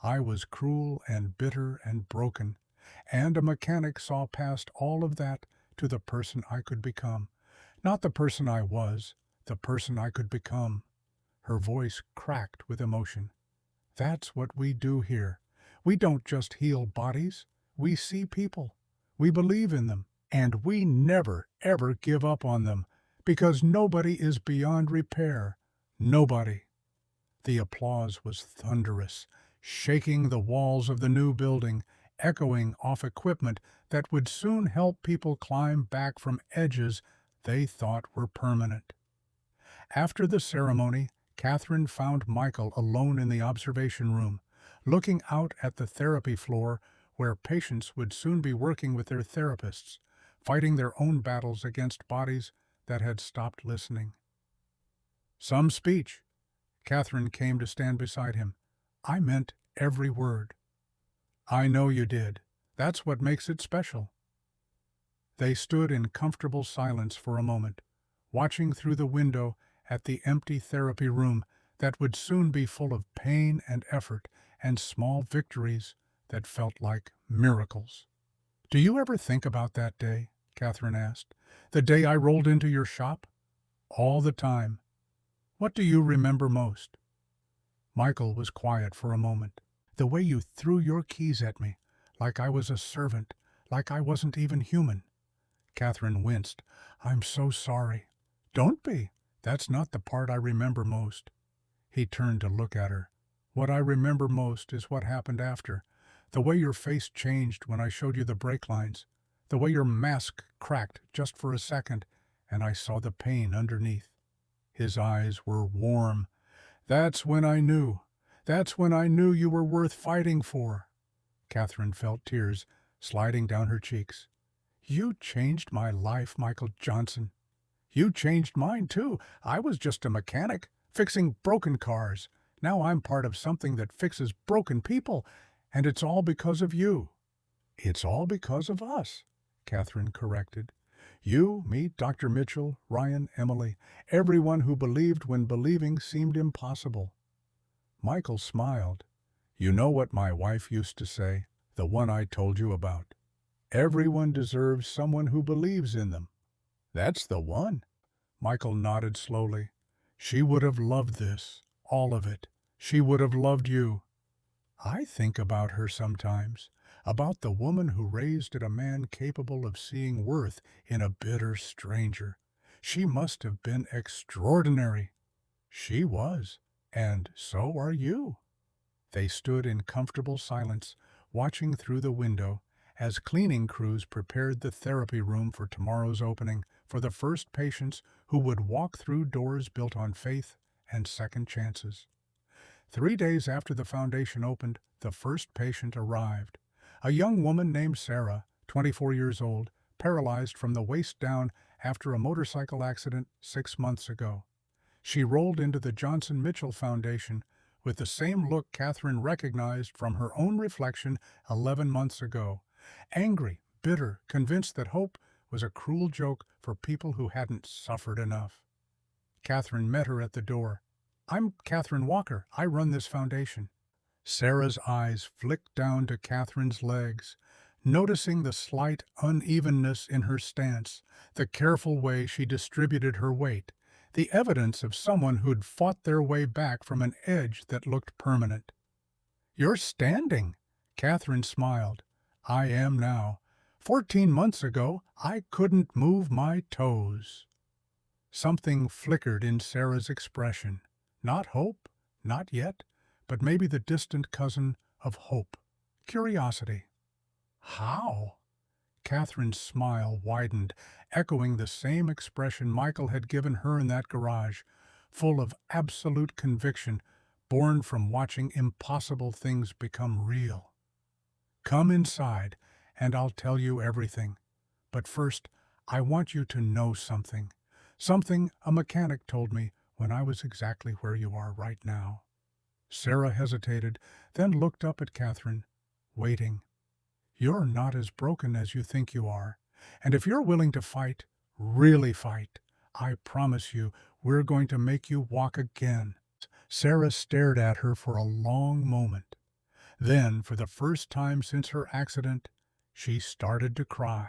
Speaker 1: I was cruel and bitter and broken, and a mechanic saw past all of that to the person I could become. Not the person I was, the person I could become. Her voice cracked with emotion. That's what we do here. We don't just heal bodies. We see people. We believe in them. And we never, ever give up on them, because nobody is beyond repair. Nobody. The applause was thunderous, shaking the walls of the new building, echoing off equipment that would soon help people climb back from edges they thought were permanent. After the ceremony, Catherine found Michael alone in the observation room, looking out at the therapy floor where patients would soon be working with their therapists, fighting their own battles against bodies that had stopped listening. Some speech. Catherine came to stand beside him. I meant every word. I know you did. That's what makes it special. They stood in comfortable silence for a moment, watching through the window at the empty therapy room that would soon be full of pain and effort and small victories that felt like miracles. Do you ever think about that day? Catherine asked. The day I rolled into your shop? All the time. What do you remember most? Michael was quiet for a moment. The way you threw your keys at me, like I was a servant, like I wasn't even human. Catherine winced. I'm so sorry. Don't be. That's not the part I remember most. He turned to look at her. What I remember most is what happened after. The way your face changed when I showed you the brake lines. The way your mask cracked just for a second, and I saw the pain underneath. His eyes were warm. That's when I knew. That's when I knew you were worth fighting for. Catherine felt tears sliding down her cheeks. You changed my life, Michael Johnson. You changed mine, too. I was just a mechanic, fixing broken cars. Now I'm part of something that fixes broken people, and it's all because of you. It's all because of us, Catherine corrected. You, me, Dr. Mitchell, Ryan, Emily, everyone who believed when believing seemed impossible. Michael smiled. You know what my wife used to say, the one I told you about. Everyone deserves someone who believes in them. That's the one. Michael nodded slowly. She would have loved this, all of it. She would have loved you. I think about her sometimes, about the woman who raised a man capable of seeing worth in a bitter stranger. She must have been extraordinary. She was, and so are you. They stood in comfortable silence, watching through the window, as cleaning crews prepared the therapy room for tomorrow's opening for the first patients who would walk through doors built on faith and second chances. 3 days after the foundation opened, the first patient arrived. A young woman named Sarah, 24 years old, paralyzed from the waist down after a motorcycle accident 6 months ago. She rolled into the Johnson Mitchell Foundation with the same look Catherine recognized from her own reflection 11 months ago. Angry, bitter, convinced that hope was a cruel joke for people who hadn't suffered enough. Catherine met her at the door. I'm Catherine Walker. I run this foundation. Sarah's eyes flicked down to Catherine's legs, noticing the slight unevenness in her stance, the careful way she distributed her weight, the evidence of someone who'd fought their way back from an edge that looked permanent. You're standing, Catherine smiled. I am now. 14 months ago, I couldn't move my toes. Something flickered in Sarah's expression. Not hope, not yet, but maybe the distant cousin of hope. Curiosity. How? Catherine's smile widened, echoing the same expression Michael had given her in that garage, full of absolute conviction, born from watching impossible things become real. Come inside, and I'll tell you everything. But first, I want you to know something. Something a mechanic told me when I was exactly where you are right now. Sarah hesitated, then looked up at Catherine, waiting. You're not as broken as you think you are, and if you're willing to fight, really fight, I promise you we're going to make you walk again. Sarah stared at her for a long moment. Then, for the first time since her accident, she started to cry.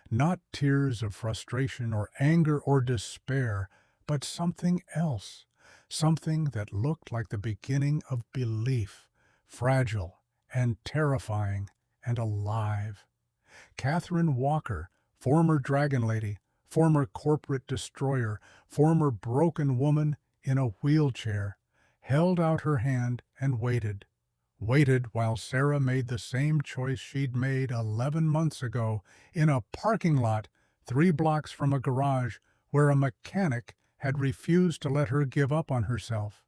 Speaker 1: Not tears of frustration or anger or despair, but something else, something that looked like the beginning of belief, fragile and terrifying and alive. Catherine Walker, former Dragon Lady, former corporate destroyer, former broken woman in a wheelchair, held out her hand and waited. Waited while Sarah made the same choice she'd made 11 months ago in a parking lot 3 blocks from a garage where a mechanic had refused to let her give up on herself.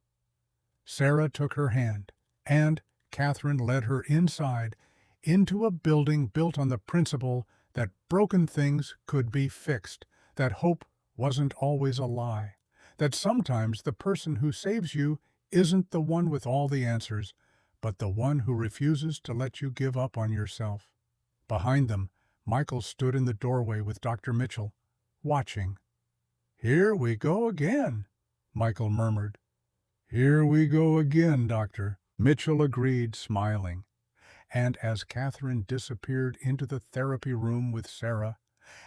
Speaker 1: Sarah took her hand, and Catherine led her inside into a building built on the principle that broken things could be fixed, that hope wasn't always a lie, that sometimes the person who saves you isn't the one with all the answers, but the one who refuses to let you give up on yourself. Behind them, Michael stood in the doorway with Dr. Mitchell, watching. Here we go again, Michael murmured. Here we go again, Doctor, Mitchell agreed, smiling. And as Catherine disappeared into the therapy room with Sarah,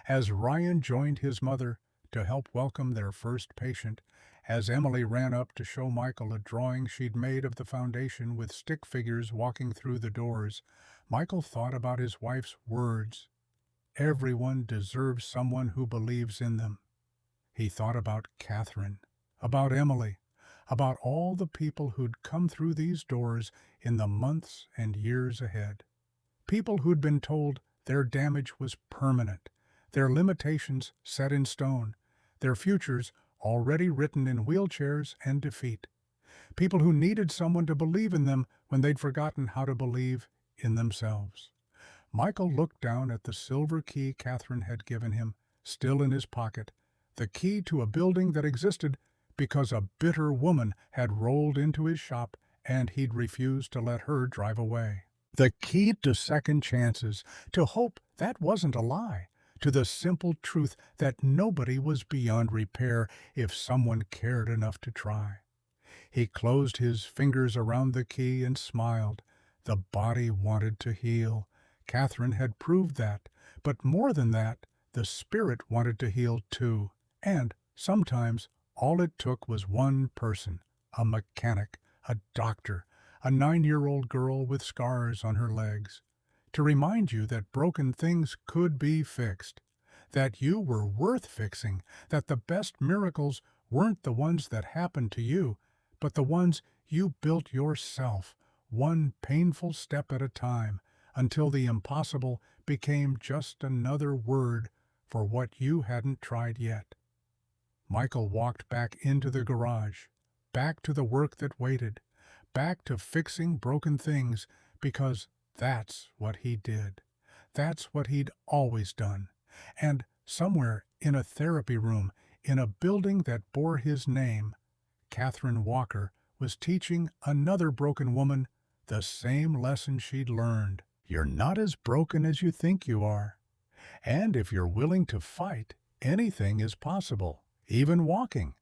Speaker 1: as Ryan joined his mother to help welcome their first patient, As Emily ran up to show Michael a drawing she'd made of the foundation with stick figures walking through the doors, Michael thought about his wife's words. Everyone deserves someone who believes in them. He thought about Catherine, about Emily, about all the people who'd come through these doors in the months and years ahead. People who'd been told their damage was permanent, their limitations set in stone, their futures already written in wheelchairs and defeat. People who needed someone to believe in them when they'd forgotten how to believe in themselves. Michael looked down at the silver key Catherine had given him, still in his pocket, the key to a building that existed because a bitter woman had rolled into his shop and he'd refused to let her drive away. The key to second chances, to hope that wasn't a lie, to the simple truth that nobody was beyond repair if someone cared enough to try. He closed his fingers around the key and smiled. The body wanted to heal. Catherine had proved that. But more than that, the spirit wanted to heal too. And sometimes all it took was one person, a mechanic, a doctor, a 9-year-old girl with scars on her legs, to remind you that broken things could be fixed, that you were worth fixing, that the best miracles weren't the ones that happened to you, but the ones you built yourself, one painful step at a time, until the impossible became just another word for what you hadn't tried yet. Michael walked back into the garage, back to the work that waited, back to fixing broken things, because that's what he did. That's what he'd always done. And somewhere in a therapy room, in a building that bore his name, Catherine Walker was teaching another broken woman the same lesson she'd learned. You're not as broken as you think you are. And if you're willing to fight, anything is possible, even walking.